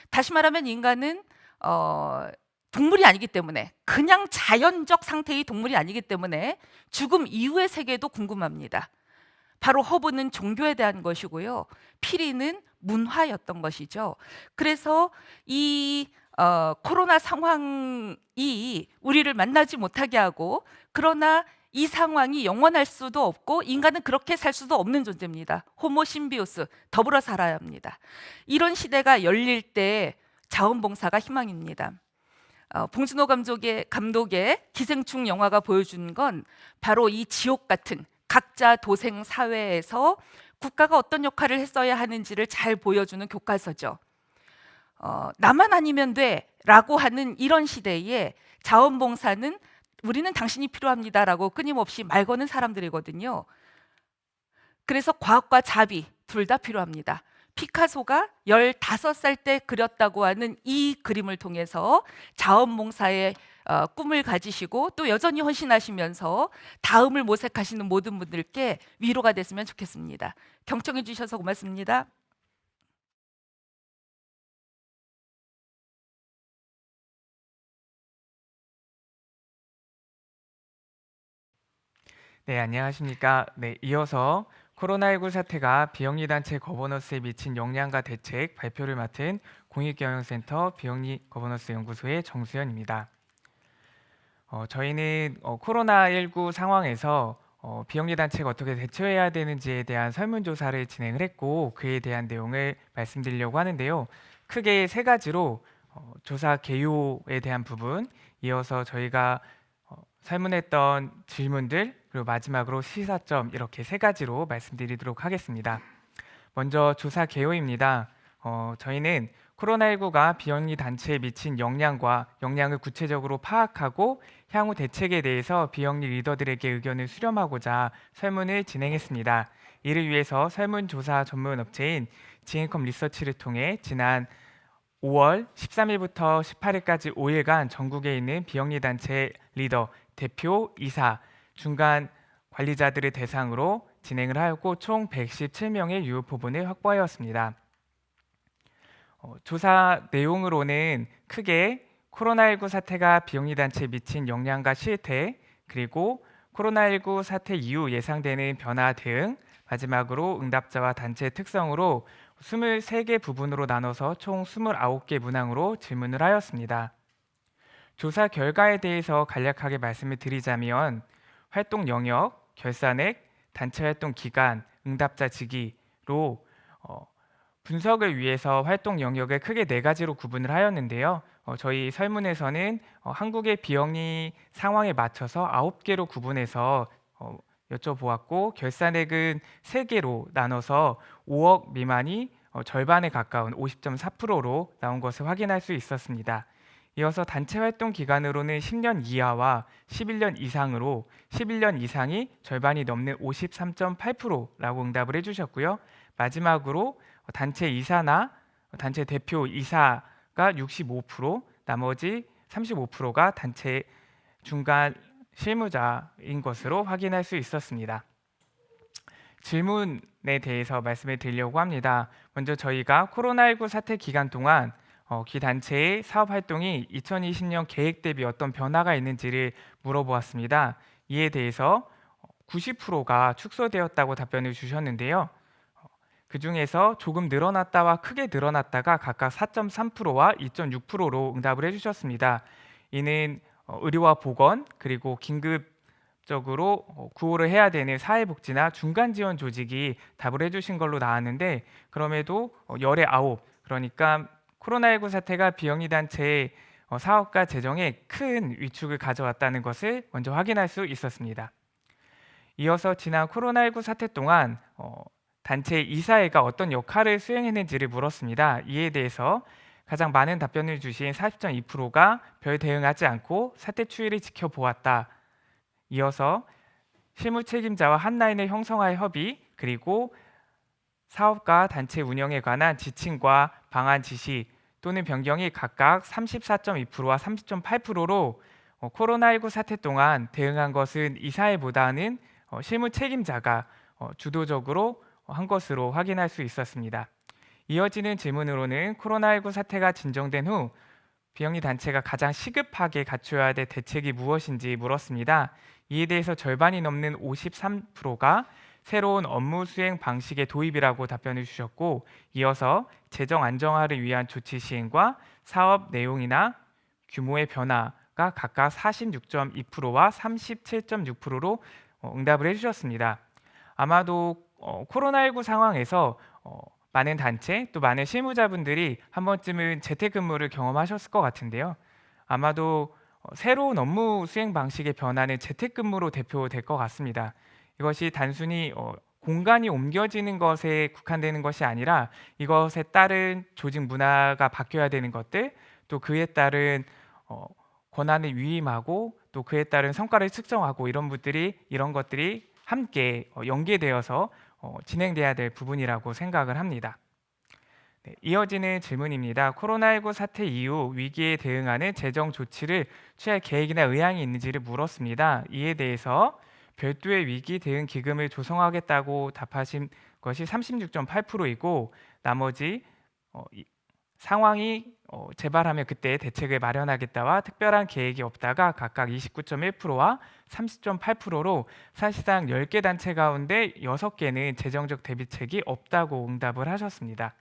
B: 다시 말하면 인간은 동물이 아니기 때문에 그냥 자연적 상태의 동물이 아니기 때문에 죽음 이후의 세계도 궁금합니다. 바로 허브는 종교에 대한 것이고요. 피리는 문화였던 것이죠. 그래서 이 코로나 상황이 우리를 만나지 못하게 하고 그러나 이 상황이 영원할 수도 없고 인간은 그렇게 살 수도 없는 존재입니다. 호모 심비오스 더불어 살아야 합니다. 이런 시대가 열릴 때 자원봉사가 희망입니다. 봉준호 감독의 기생충 영화가 보여준 건 바로 이 지옥 같은 각자 도생 사회에서 국가가 어떤 역할을 했어야 하는지를 잘 보여주는 교과서죠. 나만 아니면 돼라고 하는 이런 시대에 자원봉사는 우리는 당신이 필요합니다라고 끊임없이 말 거는 사람들이거든요. 그래서 과학과 자비 둘 다 필요합니다. 피카소가 15살 때 그렸다고 하는 이 그림을 통해서 자원봉사의 꿈을 가지시고 또 여전히 헌신하시면서 다음을 모색하시는 모든 분들께 위로가 됐으면 좋겠습니다. 경청해 주셔서 고맙습니다.
C: 네, 안녕하십니까. 네, 이어서 코로나19 사태가 비영리 단체 거버넌스에 미친 영향과 대책 발표를 맡은 공익경영센터 비영리 거버넌스 연구소의 정수현입니다. 저희는 코로나19 상황에서 비영리 단체가 어떻게 대처해야 되는지에 대한 설문조사를 진행을 했고 그에 대한 내용을 말씀드리려고 하는데요. 크게 3가지로 조사 개요에 대한 부분, 이어서 저희가 설문했던 질문들, 그리고 마지막으로 시사점 이렇게 3가지로 말씀드리도록 하겠습니다. 먼저 조사 개요입니다. 저희는 코로나19가 비영리 단체에 미친 영향을 구체적으로 파악하고 향후 대책에 대해서 비영리 리더들에게 의견을 수렴하고자 설문을 진행했습니다. 이를 위해서 설문조사 전문 업체인 지앤컴 리서치를 통해 지난 5월 13일부터 18일까지 5일간 전국에 있는 비영리 단체 리더, 대표, 이사, 중간 관리자들을 대상으로 진행을 하였고 총 117명의 유효 표본을 확보하였습니다. 조사 내용으로는 크게 코로나19 사태가 비영리 단체에 미친 영향과 실태, 그리고 코로나19 사태 이후 예상되는 변화 등, 마지막으로 응답자와 단체의 특성으로 23개 부분으로 나눠서 총 29개 문항으로 질문을 하였습니다. 조사 결과에 대해서 간략하게 말씀을 드리자면 활동 영역, 결산액, 단체 활동 기간, 응답자 직위로 분석을 위해서 활동 영역을 크게 네 가지로 구분을 하였는데요. 저희 설문에서는 한국의 비영리 상황에 맞춰서 9개로 구분해서 여쭤보았고, 결산액은 3개로 나눠서 5억 미만이 절반에 가까운 50.4%로 나온 것을 확인할 수 있었습니다. 이어서 단체 활동 기간으로는 10년 이하와 11년 이상으로 11년 이상이 절반이 넘는 53.8%라고 응답을 해주셨고요. 마지막으로 단체 이사나 단체 대표 이사가 65%, 나머지 35%가 단체 중간 실무자인 것으로 확인할 수 있었습니다. 질문에 대해서 말씀을 드리려고 합니다. 먼저 저희가 코로나19 사태 기간 동안 기 단체의 사업 활동이 2020년 계획 대비 어떤 변화가 있는지를 물어보았습니다. 이에 대해서 90%가 축소되었다고 답변을 주셨는데요. 그 중에서 조금 늘어났다와 크게 늘어났다가 각각 4.3%와 2.6%로 응답을 해주셨습니다. 이는 의료와 보건 그리고 긴급적으로 구호를 해야 되는 사회복지나 중간 지원 조직이 답을 해주신 걸로 나왔는데, 그럼에도 열의 9, 그러니까 코로나19 사태가 비영리 단체의 사업과 재정에 큰 위축을 가져왔다는 것을 먼저 확인할 수 있었습니다. 이어서 지난 코로나19 사태 동안 단체 이사회가 어떤 역할을 수행했는지를 물었습니다. 이에 대해서 가장 많은 답변을 주신 40.2%가 별 대응하지 않고 사태 추이를 지켜보았다. 이어서 실무 책임자와 한 라인을 형성할 협의, 그리고 사업과 단체 운영에 관한 지침과 방안 지시 또는 변경이 각각 34.2%와 30.8%로 코로나19 사태 동안 대응한 것은 이사회보다는 실무 책임자가 주도적으로 한 것으로 확인할 수 있었습니다. 이어지는 질문으로는 코로나19 사태가 진정된 후 비영리 단체가 가장 시급하게 갖춰야 될 대책이 무엇인지 물었습니다. 이에 대해서 절반이 넘는 53%가 새로운 업무 수행 방식의 도입이라고 답변을 주셨고, 이어서 재정 안정화를 위한 조치 시행과 사업 내용이나 규모의 변화가 각각 46.2%와 37.6%로 응답을 해주셨습니다. 아마도 코로나19 상황에서 많은 단체 또 많은 실무자분들이 한 번쯤은 재택근무를 경험하셨을 것 같은데요. 아마도 새로운 업무 수행 방식의 변화는 재택근무로 대표될 것 같습니다. 이것이 단순히 공간이 옮겨지는 것에 국한되는 것이 아니라 이것에 따른 조직 문화가 바뀌어야 되는 것들, 또 그에 따른 권한을 위임하고 또 그에 따른 성과를 측정하고 이런 것들이 함께 연계되어서 진행돼야 될 부분이라고 생각을 합니다. 네, 이어지는 질문입니다. 코로나19 사태 이후 위기에 대응하는 재정 조치를 취할 계획이나 의향이 있는지를 물었습니다. 이에 대해서 별도의 위기 대응 기금을 조성하겠다고 답하신 것이 36.8%이고, 나머지 상황이 재발하면 그때 대책을 마련하겠다와 특별한 계획이 없다가 각각 29.1%와 30.8%로 사실상 10개 단체 가운데 6개는 재정적 대비책이 없다고 응답을 하셨습니다.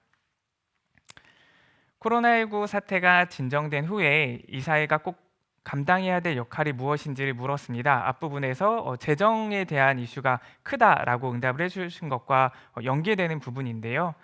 C: 코로나19 사태가 진정된 후에 이사회가 꼭 감당해야 될 역할이 무엇인지를 물었습니다. 앞부분에서 재정에 대한 이슈가 크다라고 응답을 해주신 것과 연계되는 부분인데요.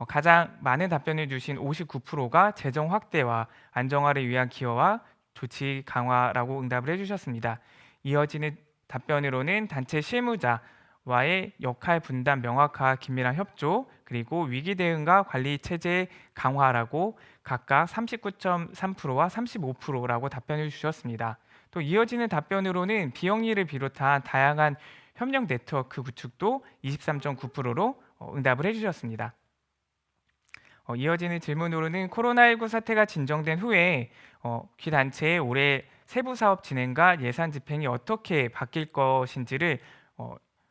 C: 가장 많은 답변을 주신 59%가 재정 확대와 안정화를 위한 기여와 조치 강화라고 응답을 해주셨습니다. 이어지는 답변으로는 단체 실무자와의 역할 분담 명확화, 긴밀한 협조, 그리고 위기 대응과 관리 체제 강화라고 각각 39.3%와 35%라고 답변을 주셨습니다. 또 이어지는 답변으로는 비영리를 비롯한 다양한 협력 네트워크 구축도 23.9%로 응답을 해주셨습니다. 이어지는 질문으로는 코로나19 사태가 진정된 후에 기 단체의 올해 세부 사업 진행과 예산 집행이 어떻게 바뀔 것인지를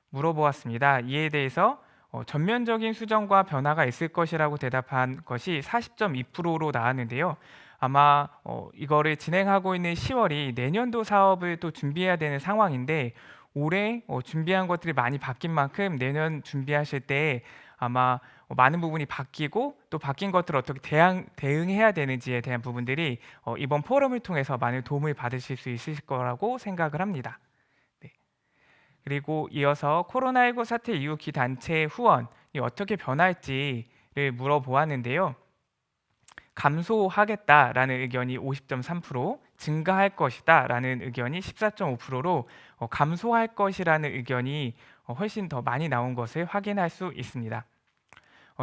C: 물어보았습니다. 이에 대해서 전면적인 수정과 변화가 있을 것이라고 대답한 것이 40.2%로 나왔는데요. 아마 이거를 진행하고 있는 10월이 내년도 사업을 또 준비해야 되는 상황인데, 올해 준비한 것들이 많이 바뀐 만큼 내년 준비하실 때 아마 많은 부분이 바뀌고, 또 바뀐 것들을 어떻게 대응해야 되는지에 대한 부분들이 이번 포럼을 통해서 많은 도움을 받으실 수 있으실 거라고 생각을 합니다. 네. 그리고 이어서 코로나19 사태 이후 기단체 후원이 어떻게 변할지를 물어보았는데요. 감소하겠다라는 의견이 50.3%, 증가할 것이다라는 의견이 14.5%로 감소할 것이라는 의견이 훨씬 더 많이 나온 것을 확인할 수 있습니다.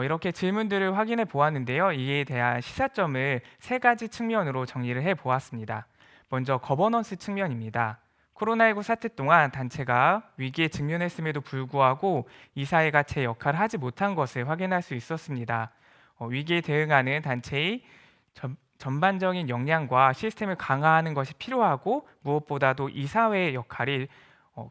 C: 이렇게 질문들을 확인해 보았는데요. 이에 대한 시사점을 세 가지 측면으로 정리를 해 보았습니다. 먼저 거버넌스 측면입니다. 코로나19 사태 동안 단체가 위기에 직면했음에도 불구하고 이사회가 제 역할을 하지 못한 것을 확인할 수 있었습니다. 위기에 대응하는 단체의 전반적인 역량과 시스템을 강화하는 것이 필요하고 무엇보다도 이사회의 역할이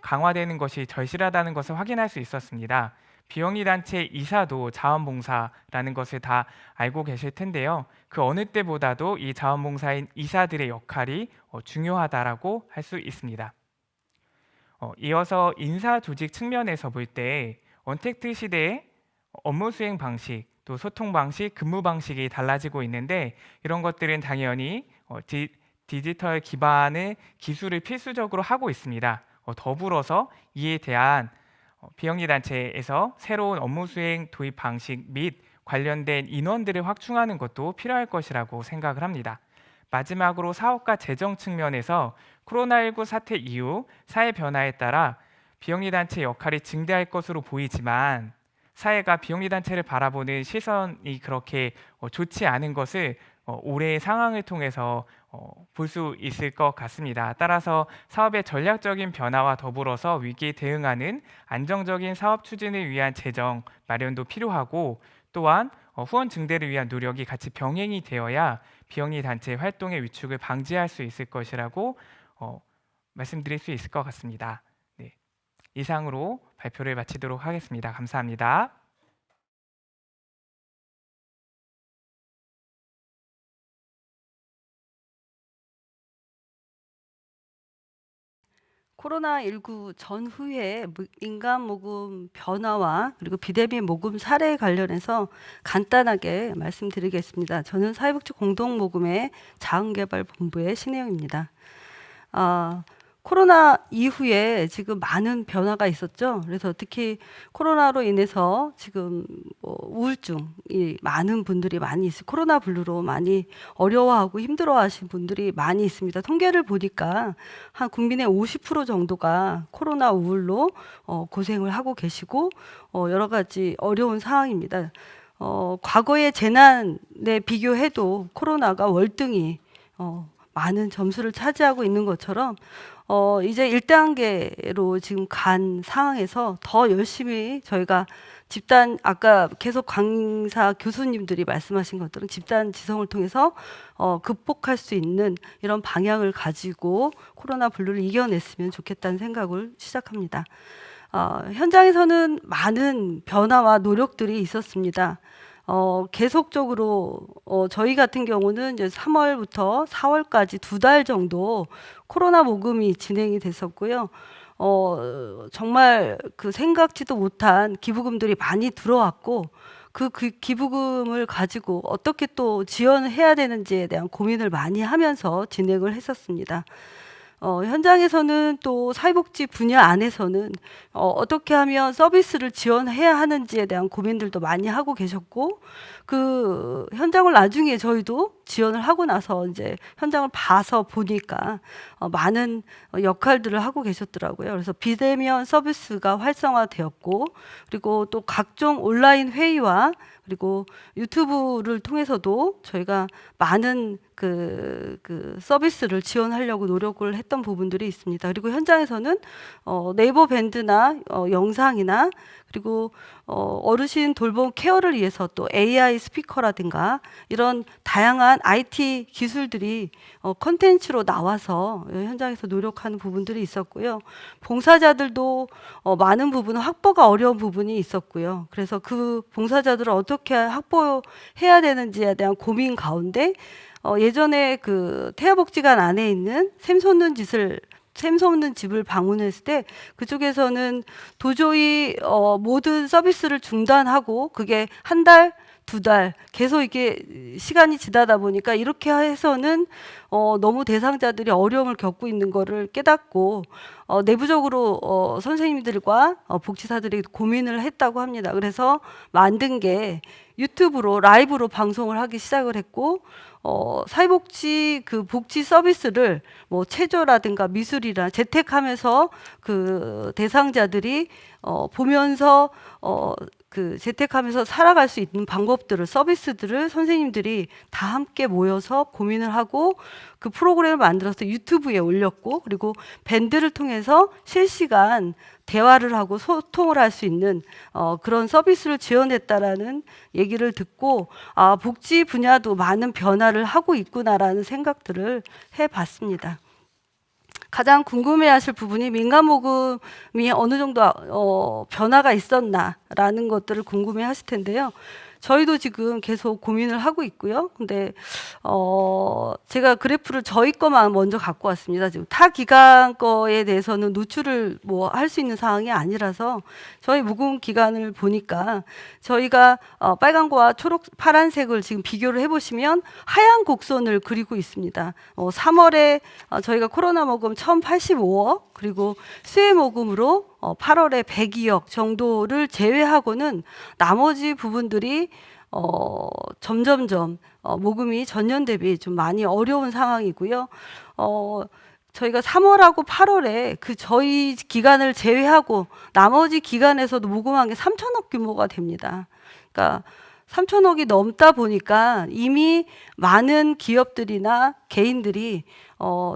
C: 강화되는 것이 절실하다는 것을 확인할 수 있었습니다. 비영리 단체 이사도 자원봉사라는 것을 다 알고 계실 텐데요. 그 어느 때보다도 이 자원봉사인 이사들의 역할이 중요하다라고 할 수 있습니다. 이어서 인사 조직 측면에서 볼 때 언택트 시대의 업무 수행 방식, 또 소통 방식, 근무 방식이 달라지고 있는데 이런 것들은 당연히 디지털 기반의 기술을 필수적으로 하고 있습니다. 더불어서 이에 대한 비영리 단체에서 새로운 업무 수행 도입 방식 및 관련된 인원들을 확충하는 것도 필요할 것이라고 생각을 합니다. 마지막으로 사업과 재정 측면에서 코로나19 사태 이후 사회 변화에 따라 비영리 단체 역할이 증대할 것으로 보이지만 사회가 비영리 단체를 바라보는 시선이 그렇게 좋지 않은 것을 올해의 상황을 통해서 볼 수 있을 것 같습니다. 따라서 사업의 전략적인 변화와 더불어서 위기에 대응하는 안정적인 사업 추진을 위한 재정 마련도 필요하고 또한 후원 증대를 위한 노력이 같이 병행이 되어야 비영리 단체 활동의 위축을 방지할 수 있을 것이라고 말씀드릴 수 있을 것 같습니다. 네. 이상으로 발표를 마치도록 하겠습니다. 감사합니다.
D: 코로나19 전후의 민간 모금 변화와 그리고 비대면 모금 사례에 관련해서 간단하게 말씀드리겠습니다. 저는 사회복지 공동모금의 자원개발본부의 신혜영입니다. 코로나 이후에 지금 많은 변화가 있었죠. 그래서 특히 코로나로 인해서 지금 우울증이 많은 분들이 많이 있어요. 코로나 블루로 많이 어려워하고 힘들어하신 분들이 많이 있습니다. 통계를 보니까 한 국민의 50% 정도가 코로나 우울로 고생을 하고 계시고 여러 가지 어려운 상황입니다. 과거의 재난에 비교해도 코로나가 월등히 많은 점수를 차지하고 있는 것처럼 이제 1단계로 지금 간 상황에서 더 열심히 저희가 집단, 아까 계속 강사 교수님들이 말씀하신 것들은 집단 지성을 통해서 극복할 수 있는 이런 방향을 가지고 코로나 블루를 이겨냈으면 좋겠다는 생각을 시작합니다. 현장에서는 많은 변화와 노력들이 있었습니다. 계속적으로 저희 같은 경우는 이제 3월부터 4월까지 2달 정도 코로나 모금이 진행이 됐었고요. 정말 그 생각지도 못한 기부금들이 많이 들어왔고 그 기부금을 가지고 어떻게 또 지원을 해야 되는지에 대한 고민을 많이 하면서 진행을 했었습니다. 현장에서는 또 사회복지 분야 안에서는 어떻게 하면 서비스를 지원해야 하는지에 대한 고민들도 많이 하고 계셨고 그 현장을 나중에 저희도 지원을 하고 나서 이제 현장을 봐서 보니까 많은 역할들을 하고 계셨더라고요. 그래서 비대면 서비스가 활성화되었고 그리고 또 각종 온라인 회의와 그리고 유튜브를 통해서도 저희가 많은 그 서비스를 지원하려고 노력을 했던 부분들이 있습니다. 그리고 현장에서는 네이버 밴드나 영상이나 그리고 어르신 돌봄 케어를 위해서 또 AI 스피커라든가 이런 다양한 IT 기술들이 컨텐츠로 나와서 현장에서 노력하는 부분들이 있었고요. 봉사자들도 많은 부분은 확보가 어려운 부분이 있었고요. 그래서 그 봉사자들을 어떻게 확보해야 되는지에 대한 고민 가운데 예전에 그 태아복지관 안에 있는 샘솟는 집을 방문했을 때 그쪽에서는 도저히 모든 서비스를 중단하고 그게 한 달, 두 달 계속 이게 시간이 지나다 보니까 이렇게 해서는 너무 대상자들이 어려움을 겪고 있는 거를 깨닫고 내부적으로 선생님들과 복지사들이 고민을 했다고 합니다. 그래서 만든 게 유튜브로 라이브로 방송을 하기 시작을 했고 사회복지 그 복지 서비스를 뭐 체조라든가 미술이나 재택하면서 그 대상자들이 보면서 그 재택하면서 살아갈 수 있는 방법들을 서비스들을 선생님들이 다 함께 모여서 고민을 하고 그 프로그램을 만들어서 유튜브에 올렸고 그리고 밴드를 통해서 실시간 대화를 하고 소통을 할 수 있는 그런 서비스를 지원했다라는 얘기를 듣고 복지 분야도 많은 변화를 하고 있구나라는 생각들을 해봤습니다. 가장 궁금해하실 부분이 민간 모금이 어느 정도 변화가 있었나라는 것들을 궁금해하실 텐데요. 저희도 지금 계속 고민을 하고 있고요. 근데 제가 그래프를 저희 거만 먼저 갖고 왔습니다. 지금 타 기관 거에 대해서는 노출을 뭐 할 수 있는 상황이 아니라서 저희 모금 기간을 보니까 저희가 빨간과 초록 파란색을 지금 비교를 해보시면 하얀 곡선을 그리고 있습니다. 3월에 저희가 코로나 모금 1,085억 그리고 수혜 모금으로 8월에 102억 정도를 제외하고는 나머지 부분들이 점점점 모금이 전년 대비 좀 많이 어려운 상황이고요. 저희가 3월하고 8월에 그 저희 기간을 제외하고 나머지 기간에서도 모금한 게 3천억 규모가 됩니다. 그러니까 3천억이 넘다 보니까 이미 많은 기업들이나 개인들이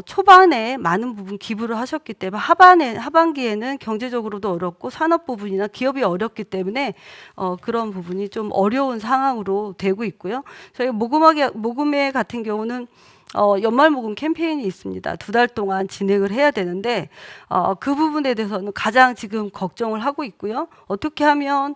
D: 초반에 많은 부분 기부를 하셨기 때문에 하반기에는 경제적으로도 어렵고 산업 부분이나 기업이 어렵기 때문에 그런 부분이 좀 어려운 상황으로 되고 있고요. 저희 모금회 같은 경우는 연말 모금 캠페인이 있습니다. 2달 동안 진행을 해야 되는데 그 부분에 대해서는 가장 지금 걱정을 하고 있고요. 어떻게 하면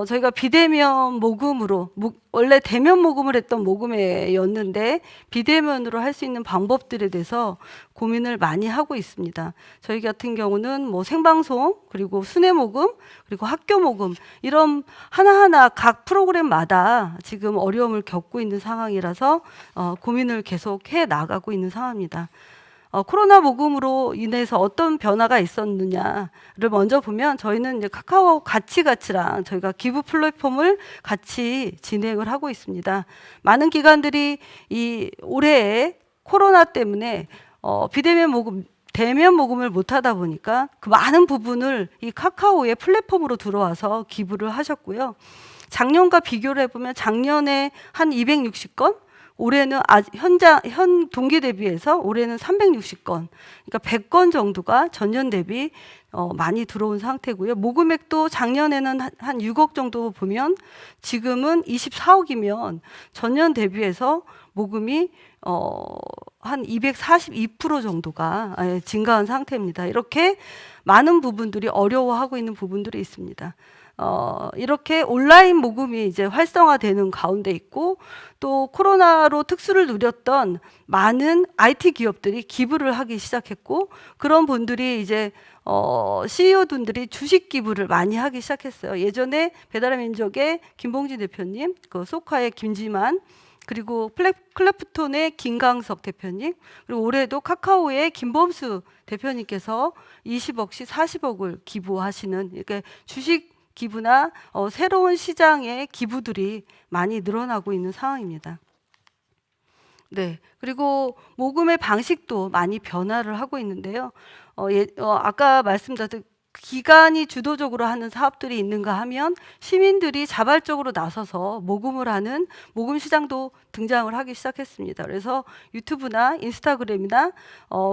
D: 저희가 비대면 모금으로 원래 대면 모금을 했던 모금회였는데 비대면으로 할 수 있는 방법들에 대해서 고민을 많이 하고 있습니다. 저희 같은 경우는 뭐 생방송 그리고 순회 모금 그리고 학교 모금 이런 하나하나 각 프로그램마다 지금 어려움을 겪고 있는 상황이라서 고민을 계속 해 나가고 있는 상황입니다. 코로나 모금으로 인해서 어떤 변화가 있었느냐를 먼저 보면 저희는 이제 카카오 가치랑 저희가 기부 플랫폼을 같이 진행을 하고 있습니다. 많은 기관들이 이 올해에 코로나 때문에 비대면 모금 대면 모금을 못 하다 보니까 그 많은 부분을 이 카카오의 플랫폼으로 들어와서 기부를 하셨고요. 작년과 비교를 해보면 작년에 한 260건, 올해는 현 동기 대비해서 올해는 360건, 그러니까 100건 정도가 전년 대비 많이 들어온 상태고요. 모금액도 작년에는 한 6억 정도 보면 지금은 24억이면 전년 대비해서 모금이 한 242% 정도가 증가한 상태입니다. 이렇게 많은 부분들이 어려워하고 있는 부분들이 있습니다. 이렇게 온라인 모금이 이제 활성화되는 가운데 있고 또 코로나로 특수를 누렸던 많은 IT 기업들이 기부를 하기 시작했고 그런 분들이 이제 CEO분들이 주식 기부를 많이 하기 시작했어요. 예전에 배달의 민족의 김봉진 대표님, 그 소카의 김지만 그리고 클래프톤의 김강석 대표님 그리고 올해도 카카오의 김범수 대표님께서 20억씩 40억을 기부하시는 이렇게 주식 기부나 새로운 시장의 기부들이 많이 늘어나고 있는 상황입니다. 네, 그리고 모금의 방식도 많이 변화를 하고 있는데요. 아까 말씀드렸던 기관이 주도적으로 하는 사업들이 있는가 하면 시민들이 자발적으로 나서서 모금을 하는 모금 시장도 등장을 하기 시작했습니다. 그래서 유튜브나 인스타그램이나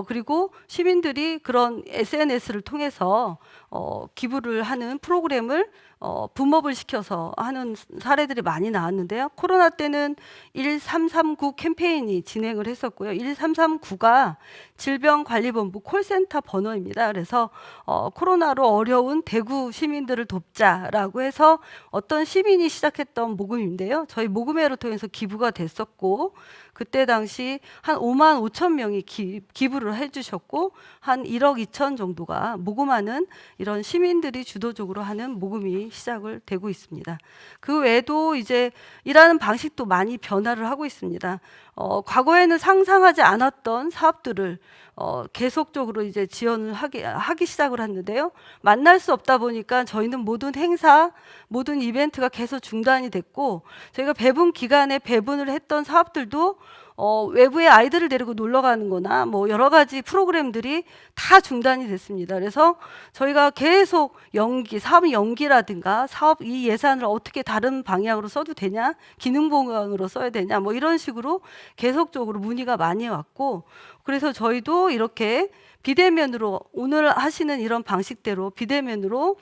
D: 그리고 시민들이 그런 SNS를 통해서 기부를 하는 프로그램을 붐업을 시켜서 하는 사례들이 많이 나왔는데요. 코로나 때는 1339 캠페인이 진행을 했었고요. 1339가 질병관리본부 콜센터 번호입니다. 그래서 코로나로 어려운 대구 시민들을 돕자라고 해서 어떤 시민이 시작했던 모금인데요. 저희 모금회를 통해서 기부가 됐었고 그때 당시 한 5만 5천 명이 기부를 해주셨고 한 1억 2천 정도가 모금하는 이런 시민들이 주도적으로 하는 모금이 시작을 되고 있습니다. 그 외에도 이제 일하는 방식도 많이 변화를 하고 있습니다. 과거에는 상상하지 않았던 사업들을 계속적으로 이제 지원을 하기 시작을 했는데요. 만날 수 없다 보니까 저희는 모든 행사, 모든 이벤트가 계속 중단이 됐고, 저희가 배분 기간에 배분을 했던 사업들도 외부의 아이들을 데리고 놀러 가는 거나 뭐 여러 가지 프로그램들이 다 중단이 됐습니다. 그래서 저희가 계속 사업 연기라든가 사업 이 예산을 어떻게 다른 방향으로 써도 되냐, 기능 보강으로 써야 되냐, 뭐 이런 식으로 계속적으로 문의가 많이 왔고, 그래서 저희도 이렇게 비대면으로 오늘 하시는 이런 방식대로 비대면으로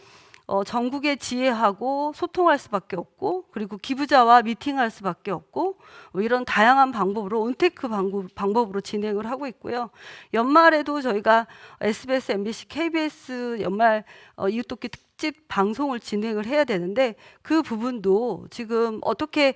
D: 전국에 지혜하고 소통할 수밖에 없고, 그리고 기부자와 미팅할 수밖에 없고, 뭐 이런 다양한 방법으로 온테크 방법으로 진행을 하고 있고요. 연말에도 저희가 SBS, MBC, KBS 연말 이웃돕기 특집 방송을 진행을 해야 되는데, 그 부분도 지금 어떻게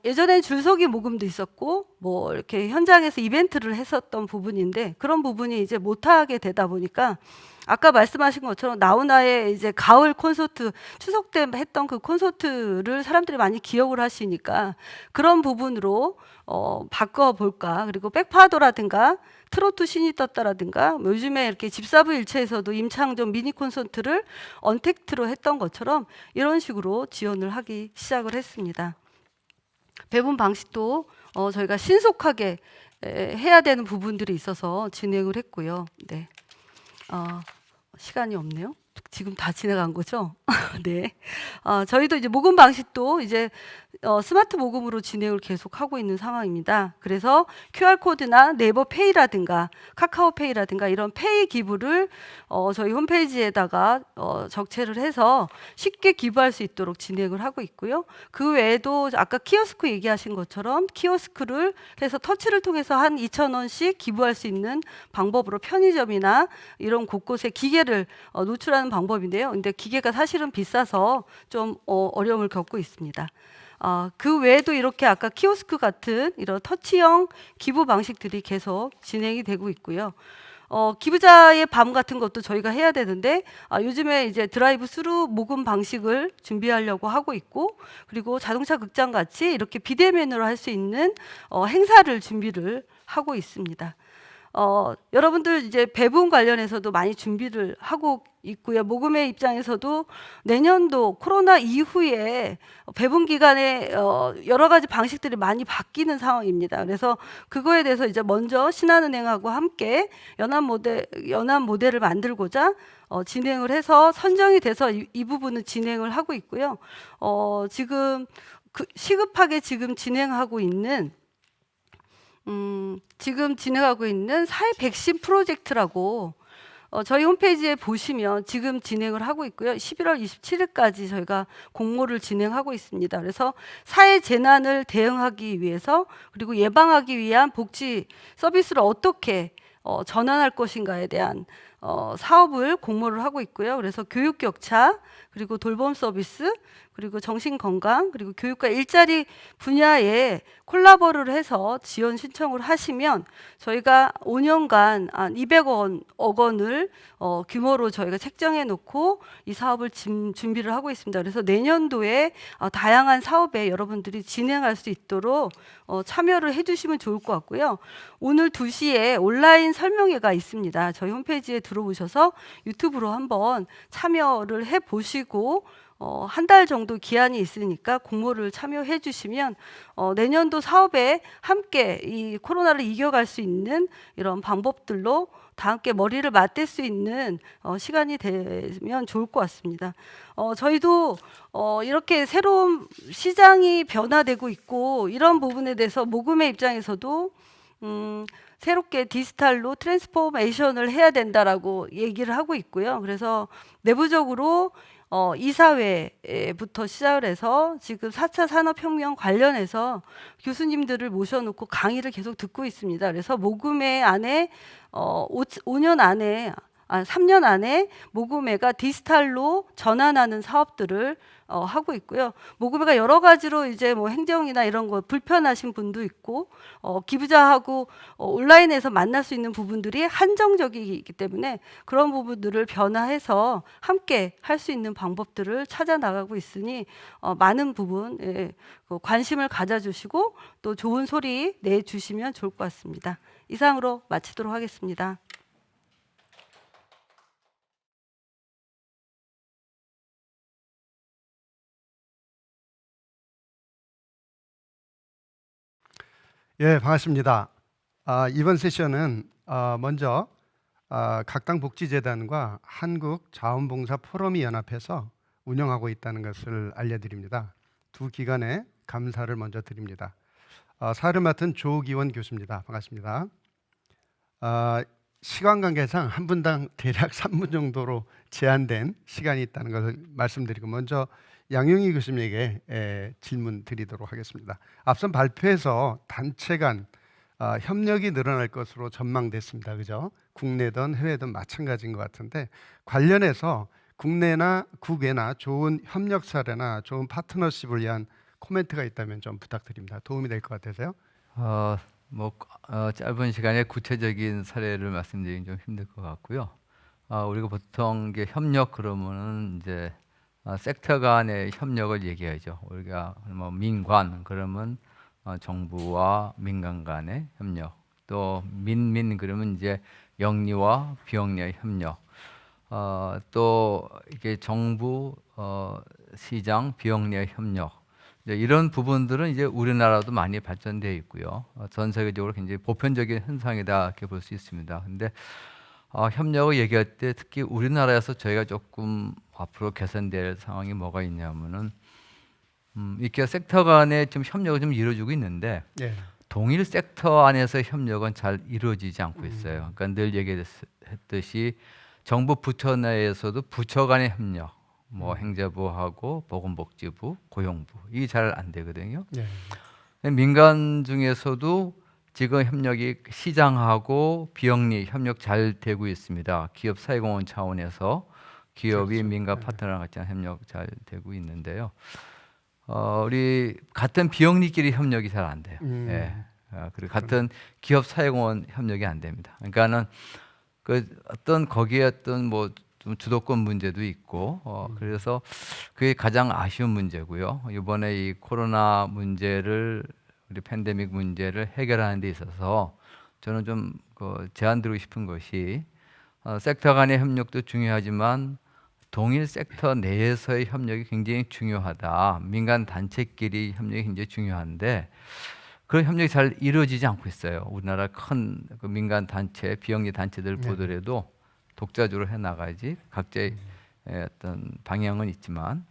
D: 예전엔 줄서기 모금도 있었고 뭐 이렇게 현장에서 이벤트를 했었던 부분인데, 그런 부분이 이제 못하게 되다 보니까 아까 말씀하신 것처럼 나훈아의 이제 가을 콘서트, 추석 때 했던 그 콘서트를 사람들이 많이 기억을 하시니까 그런 부분으로 바꿔볼까. 그리고 백파도라든가 트로트 신이 떴다라든가 뭐 요즘에 이렇게 집사부 일체에서도 임창정 미니 콘서트를 언택트로 했던 것처럼 이런 식으로 지원을 하기 시작을 했습니다. 배분 방식도 저희가 신속하게 해야 되는 부분들이 있어서 진행을 했고요. 네. 시간이 없네요. 지금 다 지나간 거죠? 네. 저희도 이제 모금 방식도 이제 스마트 모금으로 진행을 계속 하고 있는 상황입니다. 그래서 QR코드나 네이버 페이라든가 카카오 페이라든가 이런 페이 기부를 저희 홈페이지에다가 적체를 해서 쉽게 기부할 수 있도록 진행을 하고 있고요. 그 외에도 아까 키오스크 얘기하신 것처럼 키오스크를 해서 터치를 통해서 한 2,000원씩 기부할 수 있는 방법으로 편의점이나 이런 곳곳에 기계를 노출하는 방법인데요. 근데 기계가 사실은 비싸서 좀 어려움을 겪고 있습니다. 그 외에도 이렇게 아까 키오스크 같은 이런 터치형 기부 방식들이 계속 진행이 되고 있고요. 기부자의 밤 같은 것도 저희가 해야 되는데 요즘에 이제 드라이브 스루 모금 방식을 준비하려고 하고 있고, 그리고 자동차 극장 같이 이렇게 비대면으로 할 수 있는 행사를 준비를 하고 있습니다. 여러분들 이제 배분 관련해서도 많이 준비를 하고 있고요. 모금의 입장에서도 내년도 코로나 이후에 배분 기간에 여러 가지 방식들이 많이 바뀌는 상황입니다. 그래서 그거에 대해서 이제 먼저 신한은행하고 함께 연합 모델을 만들고자 진행을 해서 선정이 돼서 이 부분은 진행을 하고 있고요. 지금 시급하게 지금 진행하고 있는 사회 백신 프로젝트라고 저희 홈페이지에 보시면 지금 진행을 하고 있고요. 11월 27일까지 저희가 공모를 진행하고 있습니다. 그래서 사회 재난을 대응하기 위해서, 그리고 예방하기 위한 복지 서비스를 어떻게 전환할 것인가에 대한 사업을 공모를 하고 있고요. 그래서 교육 격차, 그리고 돌봄 서비스, 그리고 정신 건강, 그리고 교육과 일자리 분야에 콜라보를 해서 지원 신청을 하시면 저희가 5년간 한 200억 원을 규모로 저희가 책정해 놓고 이 사업을 준비를 하고 있습니다. 그래서 내년도에 다양한 사업에 여러분들이 진행할 수 있도록 참여를 해주시면 좋을 것 같고요. 오늘 2시에 온라인 설명회가 있습니다. 저희 홈페이지에 들어오셔서 유튜브로 한번 참여를 해보시고 한 달 정도 기한이 있으니까 공모를 참여해 주시면 내년도 사업에 함께 이 코로나를 이겨갈 수 있는 이런 방법들로 다 함께 머리를 맞댈 수 있는 시간이 되면 좋을 것 같습니다. 저희도 이렇게 새로운 시장이 변화되고 있고, 이런 부분에 대해서 모금의 입장에서도 새롭게 디지털로 트랜스포메이션을 해야 된다라고 얘기를 하고 있고요. 그래서 내부적으로 이사회부터 시작을 해서 지금 4차 산업혁명 관련해서 교수님들을 모셔놓고 강의를 계속 듣고 있습니다. 그래서 모금회 안에 5년 안에 3년 안에 모구매가 디지털로 전환하는 사업들을 하고 있고요. 모구매가 여러 가지로 이제 뭐 행정이나 이런 거 불편하신 분도 있고 기부자하고 온라인에서 만날 수 있는 부분들이 한정적이기 때문에 그런 부분들을 변화해서 함께 할 수 있는 방법들을 찾아 나가고 있으니 많은 부분 관심을 가져주시고 또 좋은 소리 내주시면 좋을 것 같습니다. 이상으로 마치도록 하겠습니다.
E: 예, 반갑습니다. 이번 세션은 먼저 각 당 복지재단과 한국자원봉사 포럼이 연합해서 운영하고 있다는 것을 알려드립니다. 두 기관에 감사를 먼저 드립니다. 사회를 맡은 조기원 교수입니다. 반갑습니다. 시간 관계상 한 분당 대략 3분 정도로 제한된 시간이 있다는 것을 말씀드리고 먼저 양용희 교수님에게 질문 드리도록 하겠습니다. 앞선 발표에서 단체 간 협력이 늘어날 것으로 전망됐습니다. 그죠? 국내든 해외든 마찬가지인 것 같은데 관련해서 국내나 국외나 좋은 협력 사례나 좋은 파트너십을 위한 코멘트가 있다면 좀 부탁드립니다. 도움이 될 것 같아서요.
A: 짧은 시간에 구체적인 사례를 말씀드리긴 좀 힘들 것 같고요. 우리가 보통 이게 협력 그러면은 이제 섹터 간의 협력을 얘기하죠. 우리가 뭐 민관 그러면 정부와 민간 간의 협력, 또 민민 그러면 이제 영리와 비영리의 협력, 또 이게 정부, 시장, 비영리의 협력. 이제 이런 부분들은 이제 우리나라도 많이 발전되어 있고요. 전 세계적으로 굉장히 보편적인 현상이다 이렇게 볼 수 있습니다. 근데 협력을 얘기할 때 특히 우리나라에서 저희가 조금 앞으로 개선될 상황이 뭐가 있냐면은 이렇게 섹터 간에 좀 협력을 좀 이루어지고 있는데
E: 예.
A: 동일 섹터 안에서 협력은 잘 이루어지지 않고 있어요. 그러니까 늘 얘기했듯이 정부 부처 내에서도 부처 간의 협력, 뭐 행자부하고 보건복지부, 고용부 이게 잘 안 되거든요.
E: 예.
A: 민간 중에서도 지금 협력이 시장하고 비영리 협력 잘 되고 있습니다. 기업 사회공헌 차원에서 기업이
E: 그렇죠.
A: 민간 파트너랑 같이 협력 잘 되고 있는데요. 우리 같은 비영리끼리 협력이 잘 안 돼요. 예. 그리고 같은 기업 사회공헌 협력이 안 됩니다. 그러니까는 그 어떤 거기에 어떤 뭐 좀 주도권 문제도 있고 그래서 그게 가장 아쉬운 문제고요. 이번에 이 코로나 문제를 우리 팬데믹 문제를 해결하는 데 있어서 저는 좀 제안 드리고 싶은 것이 섹터 간의 협력도 중요하지만 동일 섹터 내에서의 협력이 굉장히 중요하다. 민간 단체끼리 협력이 굉장히 중요한데 그런 협력이 잘 이루어지지 않고 있어요. 우리나라 큰 그 민간 단체, 비영리 단체들 보더라도 독자적으로 해나가야지 각자의 어떤 방향은 있지만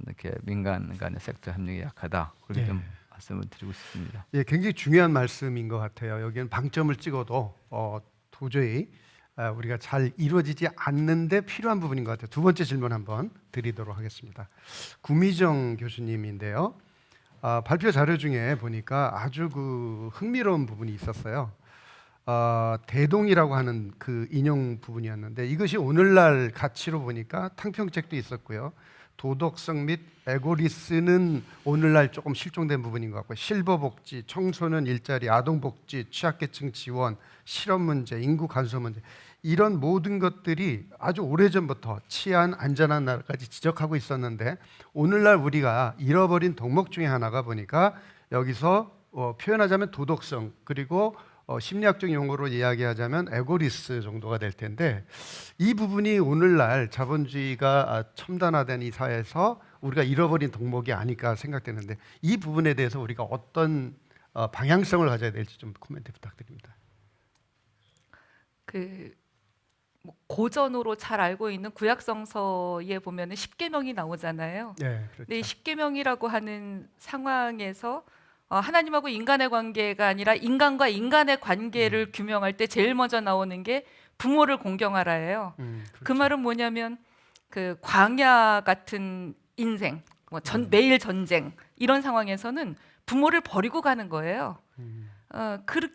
A: 이렇게 민간 간의 섹터 협력이 약하다. 그렇게
E: 네.
A: 좀 말씀을 드리고 싶습니다.
E: 예, 굉장히 중요한 말씀인 것 같아요. 여기는 방점을 찍어도 도저히 우리가 잘 이루어지지 않는데 필요한 부분인 것 같아요. 두 번째 질문 한번 드리도록 하겠습니다. 구미정 교수님인데요. 발표 자료 중에 보니까 아주 흥미로운 부분이 있었어요. 대동이라고 하는 그 인용 부분이었는데 이것이 오늘날 가치로 보니까 탕평책도 있었고요. 도덕성 및 에고리스는 오늘날 조금 실종된 부분인 것 같고 실버복지, 청소년 일자리, 아동복지, 취약계층 지원, 실업 문제, 인구 감소 문제 이런 모든 것들이 아주 오래전부터 치안, 안전한 나라까지 지적하고 있었는데 오늘날 우리가 잃어버린 덕목 중에 하나가 보니까 여기서 표현하자면 도덕성 그리고 심리학적 용어로 이야기하자면 에고리스 정도가 될 텐데 이 부분이 오늘날 자본주의가 첨단화된 이 사회에서 우리가 잃어버린 덕목이 아닐까 생각되는데 이 부분에 대해서 우리가 어떤 방향성을 가져야 될지 좀 코멘트 부탁드립니다.
B: 뭐 고전으로 잘 알고 있는 구약성서에 보면은 십계명이 나오잖아요.
E: 네, 그렇죠.
B: 근데 이 십계명이라고 하는 상황에서 하나님하고 인간의 관계가 아니라 인간과 인간의 관계를 규명할 때 제일 먼저 나오는 게 부모를 공경하라예요.
E: 그렇죠.
B: 그 말은 뭐냐면 그 광야 같은 인생, 매일 전쟁 이런 상황에서는 부모를 버리고 가는 거예요.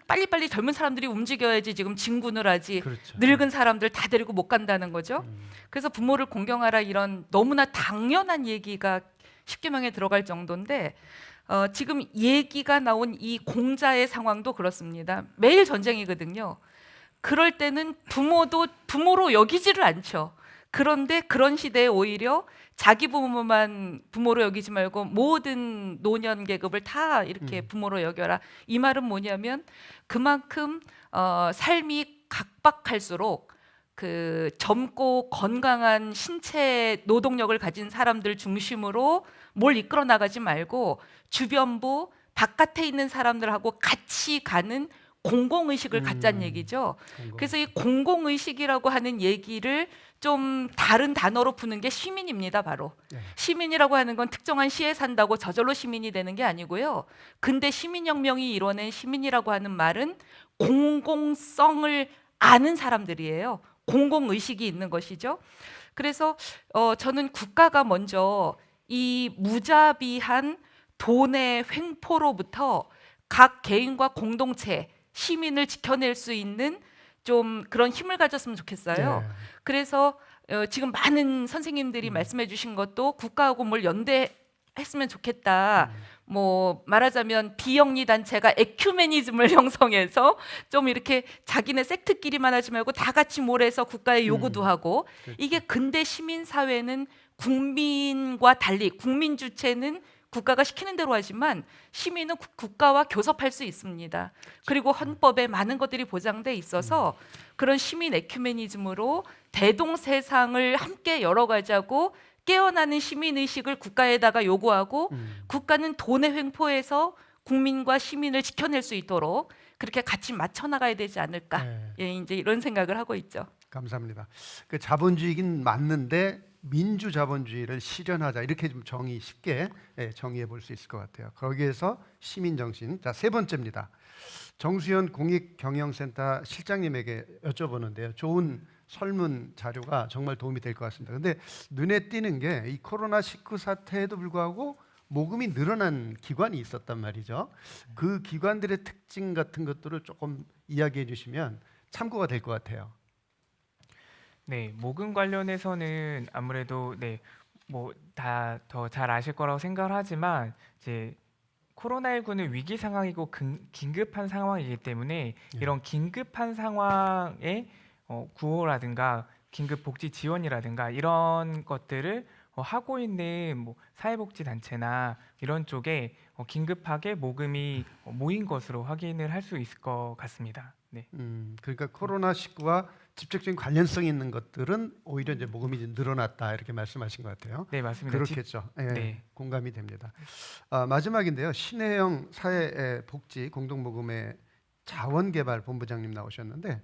B: 빨리빨리 젊은 사람들이 움직여야지 지금 진군을 하지
E: 그렇죠.
B: 늙은 사람들 다 데리고 못 간다는 거죠. 그래서 부모를 공경하라 이런 너무나 당연한 얘기가 10계명에 들어갈 정도인데 지금 얘기가 나온 이 공자의 상황도 그렇습니다. 매일 전쟁이거든요. 그럴 때는 부모도 부모로 여기지를 않죠. 그런데 그런 시대에 오히려 자기 부모만 부모로 여기지 말고 모든 노년 계급을 다 이렇게 부모로 여겨라. 이 말은 뭐냐면 그만큼 삶이 각박할수록 그 젊고 건강한 신체 노동력을 가진 사람들 중심으로 뭘 이끌어 나가지 말고 주변부 바깥에 있는 사람들하고 같이 가는 공공의식을 갖자는 얘기죠. 그래서 이 공공의식이라고 하는 얘기를 좀 다른 단어로 푸는 게 시민입니다. 바로
E: 네.
B: 시민이라고 하는 건 특정한 시에 산다고 저절로 시민이 되는 게 아니고요. 근데 시민혁명이 이뤄낸 시민이라고 하는 말은 공공성을 아는 사람들이에요. 공공의식이 있는 것이죠. 그래서 저는 국가가 먼저 이 무자비한 돈의 횡포로부터 각 개인과 공동체, 시민을 지켜낼 수 있는 좀 그런 힘을 가졌으면 좋겠어요.
E: 네.
B: 그래서 지금 많은 선생님들이 말씀해 주신 것도 국가하고 뭘 연대했으면 좋겠다. 뭐 말하자면 비영리 단체가 에큐메니즘을 형성해서 좀 이렇게 자기네 섹트끼리만 하지 말고 다 같이 몰아서 국가에 요구도 하고
E: 그렇죠.
B: 이게 근대 시민 사회는 국민과 달리 국민 주체는 국가가 시키는 대로 하지만 시민은 국가와 교섭할 수 있습니다. 그리고 헌법에 많은 것들이 보장돼 있어서 그런 시민 에큐메니즘으로 대동세상을 함께 열어가자고 깨어나는 시민의식을 국가에다가 요구하고 국가는 돈의 횡포에서 국민과 시민을 지켜낼 수 있도록 그렇게 같이 맞춰 나가야 되지 않을까.
E: 네.
B: 예, 이제 이런 생각을 하고 있죠.
E: 감사합니다. 그 자본주의긴 맞는데 민주자본주의를 실현하자 이렇게 좀 쉽게 정의해 볼 수 있을 것 같아요. 거기에서 시민 정신. 자, 세 번째입니다. 정수현 공익경영센터 실장님에게 여쭤보는데요. 좋은 설문 자료가 정말 도움이 될 것 같습니다. 근데 눈에 띄는 게 이 코로나19 사태에도 불구하고 모금이 늘어난 기관이 있었단 말이죠. 그 기관들의 특징 같은 것들을 조금 이야기해 주시면 참고가 될 것 같아요.
C: 네, 모금 관련해서는 아무래도 뭐 다 더 잘 아실 거라고 생각을 하지만 이제 코로나19는 위기 상황이고 긴급한 상황이기 때문에 이런 긴급한 상황에 구호라든가 긴급 복지 지원이라든가 이런 것들을 하고 있는 뭐 사회복지단체나 이런 쪽에 긴급하게 모금이 모인 것으로 확인을 할 수 있을 것 같습니다. 네.
E: 그러니까 코로나19와 직접적인 관련성이 있는 것들은 오히려 이제 모금이 좀 늘어났다 이렇게 말씀하신 것 같아요.
C: 네, 맞습니다.
E: 그렇겠죠. 예,
C: 네.
E: 공감이 됩니다. 마지막인데요. 신혜영 사회복지 공동모금의 자원개발본부장님 나오셨는데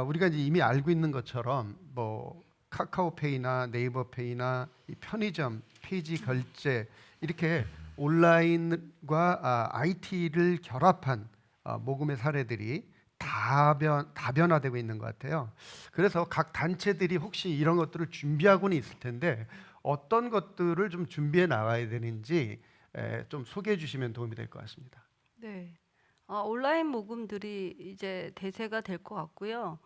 E: 우리가 이제 이미 알고 있는 것처럼 뭐 카카오페이나 네이버페이나 이 편의점, 페이지 결제 이렇게 온라인과 IT를 결합한 모금의 사례들이 다변화되고 있는 것 같아요. 그래서 각 단체들이 혹시 이런 것들을 준비하고는 있을 텐데 어떤 것들을 좀 준비해 나가야 되는지 좀 소개해 주시면 도움이 될 것 같습니다.
D: 네. 온라인 모금들이 이제 대세가 될 것 같고요.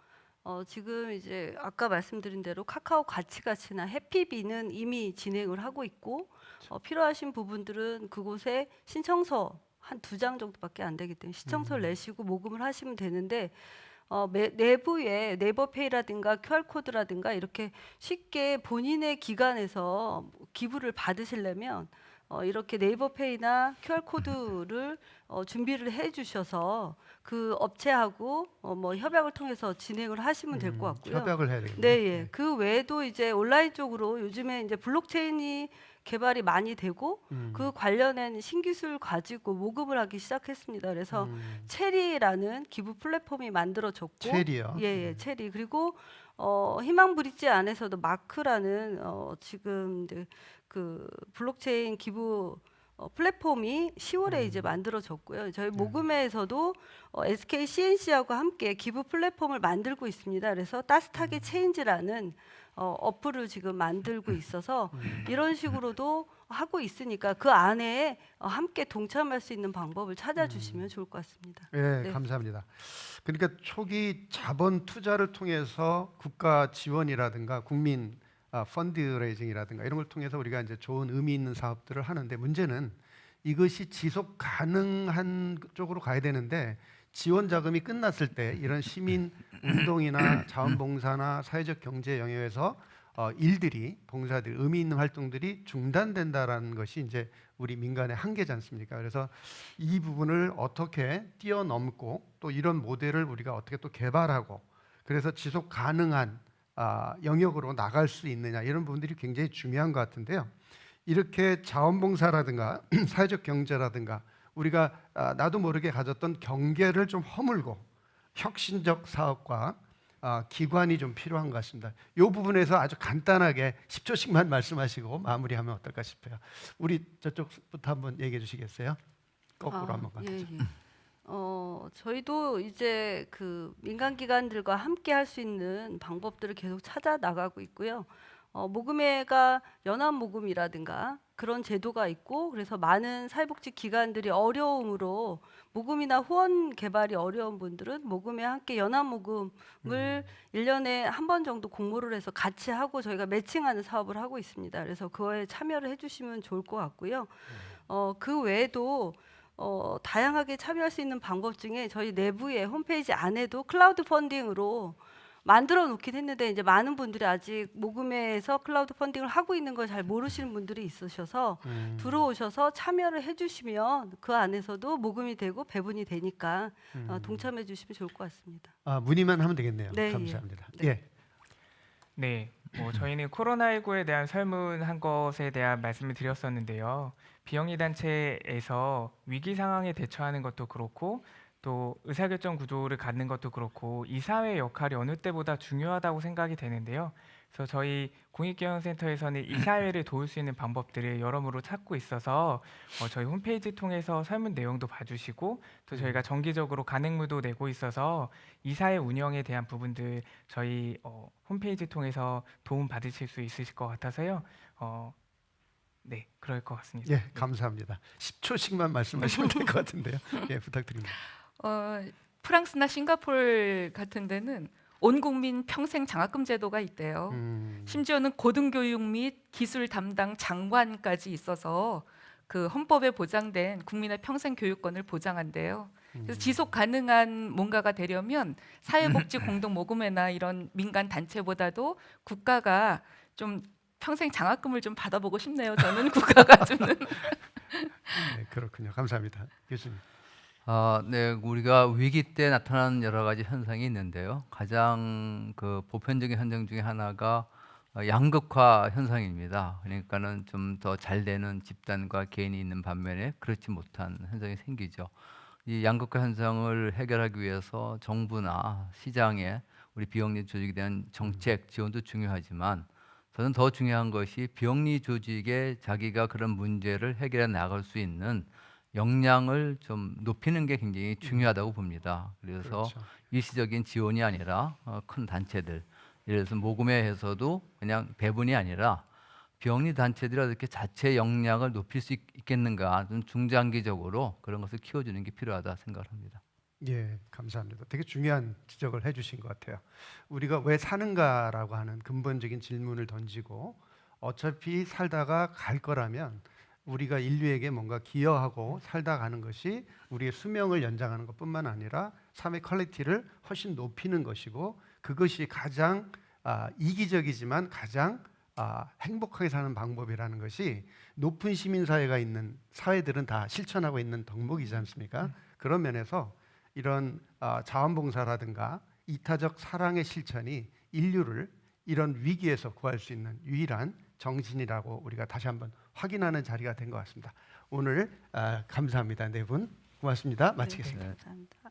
D: 지금 이제 아까 말씀드린 대로 카카오 가치가치나 해피비는 이미 진행을 하고 있고 필요하신 부분들은 그곳에 신청서 한 2장 정도밖에 안 되기 때문에 신청서를 내시고 모금을 하시면 되는데 내부에 네이버페이라든가 QR코드라든가 이렇게 쉽게 본인의 기관에서 기부를 받으시려면 이렇게 네이버페이나 QR코드를 준비를 해주셔서 그 업체하고 뭐 협약을 통해서 진행을 하시면 될 것 같고요.
E: 협약을 해야 되겠네요.
D: 네, 예. 그 외에도 이제 온라인 쪽으로 요즘에 이제 블록체인이 개발이 많이 되고 그 관련된 신기술 가지고 모금을 하기 시작했습니다. 그래서 체리라는 기부 플랫폼이 만들어졌고,
E: 체리요?
D: 예, 체리. 그리고 희망 브릿지 안에서도 마크라는 지금 그 블록체인 기부 플랫폼이 10월에 이제 만들어졌고요. 저희 모금회에서도 SK CNC하고 함께 기부 플랫폼을 만들고 있습니다. 그래서 따뜻하게 체인지라는 어플을 지금 만들고 있어서 이런 식으로도 하고 있으니까 그 안에 함께 동참할 수 있는 방법을 찾아주시면 좋을 것 같습니다.
E: 예,
D: 네.
E: 감사합니다. 그러니까 초기 자본 투자를 통해서 국가 지원이라든가 국민 펀드레이징이라든가 이런 걸 통해서 우리가 이제 좋은 의미 있는 사업들을 하는데, 문제는 이것이 지속 가능한 쪽으로 가야 되는데 지원 자금이 끝났을 때 이런 시민 운동이나 자원봉사나 사회적 경제 영역에서 일들이, 봉사들, 의미 있는 활동들이 중단된다라는 것이 이제 우리 민간의 한계지 않습니까? 그래서 이 부분을 어떻게 뛰어넘고 또 이런 모델을 우리가 어떻게 또 개발하고 그래서 지속 가능한 영역으로 나갈 수 있느냐, 이런 부분들이 굉장히 중요한 것 같은데요. 이렇게 자원봉사라든가 사회적 경제라든가 우리가 나도 모르게 가졌던 경계를 좀 허물고 혁신적 사업과 기관이 좀 필요한 것 같습니다. 이 부분에서 아주 간단하게 10초씩만 말씀하시고 마무리하면 어떨까 싶어요. 우리 저쪽부터 한번 얘기해 주시겠어요? 거꾸로 한번 가죠.
D: 예. 저희도 이제 그 민간 기관들과 함께 할 수 있는 방법들을 계속 찾아 나가고 있고요. 모금회가 연합 모금이라든가 그런 제도가 있고, 그래서 많은 사회복지 기관들이 어려움으로 모금이나 후원 개발이 어려운 분들은 모금에 함께 연합 모금을 1년에 한 번 정도 공모를 해서 같이 하고 저희가 매칭하는 사업을 하고 있습니다. 그래서 그거에 참여를 해주시면 좋을 것 같고요. 그 외에도 다양하게 참여할 수 있는 방법 중에 저희 내부의 홈페이지 안에도 클라우드 펀딩으로 만들어 놓긴 했는데 이제 많은 분들이 아직 모금회에서 클라우드 펀딩을 하고 있는 걸 잘 모르시는 분들이 있으셔서 들어오셔서 참여를 해주시면 그 안에서도 모금이 되고 배분이 되니까 동참해 주시면 좋을 것 같습니다.
E: 문의만 하면 되겠네요.
D: 네,
E: 감사합니다.
D: 예.
E: 예.
C: 네, 저희는 코로나19에 대한 설문한 것에 대한 말씀을 드렸었는데요. 비영리 단체에서 위기 상황에 대처하는 것도 그렇고 또 의사결정 구조를 갖는 것도 그렇고 이사회의 역할이 어느 때보다 중요하다고 생각이 되는데요. 그래서 저희 공익경영센터에서는 이사회를 도울 수 있는 방법들을 여러모로 찾고 있어서 저희 홈페이지 통해서 설문 내용도 봐주시고 또 저희가 정기적으로 간행무도 내고 있어서 이사회 운영에 대한 부분들 저희 홈페이지 통해서 도움 받으실 수 있으실 것 같아서요. 네, 그럴 것 같습니다.
E: 예, 감사합니다. 10초씩만 말씀하시면 될 것 같은데요. 예, 부탁드립니다.
B: 프랑스나 싱가포르 같은 데는 온 국민 평생 장학금 제도가 있대요. 심지어는 고등교육 및 기술 담당 장관까지 있어서 그 헌법에 보장된 국민의 평생 교육권을 보장한대요. 그래서 지속 가능한 뭔가가 되려면 사회복지 공동 모금회나 이런 민간 단체보다도 국가가 좀 평생 장학금을 좀 받아보고 싶네요. 저는 국가가 주는.
E: 네, 그렇군요. 감사합니다. 교수님.
A: 네, 우리가 위기 때 나타나는 여러 가지 현상이 있는데요. 가장 그 보편적인 현상 중에 하나가 양극화 현상입니다. 그러니까는 좀 더 잘 되는 집단과 개인이 있는 반면에 그렇지 못한 현상이 생기죠. 이 양극화 현상을 해결하기 위해서 정부나 시장에 우리 비영리 조직에 대한 정책 지원도 중요하지만 저는 더 중요한 것이 비영리 조직에 자기가 그런 문제를 해결해 나갈 수 있는 역량을 좀 높이는 게 굉장히 중요하다고 봅니다. 그래서
E: 그렇죠.
A: 일시적인 지원이 아니라 큰 단체들, 예를 들어서 모금회에서도 그냥 배분이 아니라 비영리 단체들이 어떻게 자체 역량을 높일 수 있겠는가, 좀 중장기적으로 그런 것을 키워주는 게 필요하다 생각합니다.
E: 예, 감사합니다. 되게 중요한 지적을 해주신 것 같아요. 우리가 왜 사는가라고 하는 근본적인 질문을 던지고 어차피 살다가 갈 거라면 우리가 인류에게 뭔가 기여하고 살다 가는 것이 우리의 수명을 연장하는 것뿐만 아니라 삶의 퀄리티를 훨씬 높이는 것이고 그것이 가장 이기적이지만 가장 행복하게 사는 방법이라는 것이 높은 시민사회가 있는 사회들은 다 실천하고 있는 덕목이지 않습니까? 그런 면에서 이런 자원봉사라든가 이타적 사랑의 실천이 인류를 이런 위기에서 구할 수 있는 유일한 정신이라고 우리가 다시 한번 확인하는 자리가 된 것 같습니다. 오늘 감사합니다. 네 분 고맙습니다. 마치겠습니다.
D: 네, 감사합니다.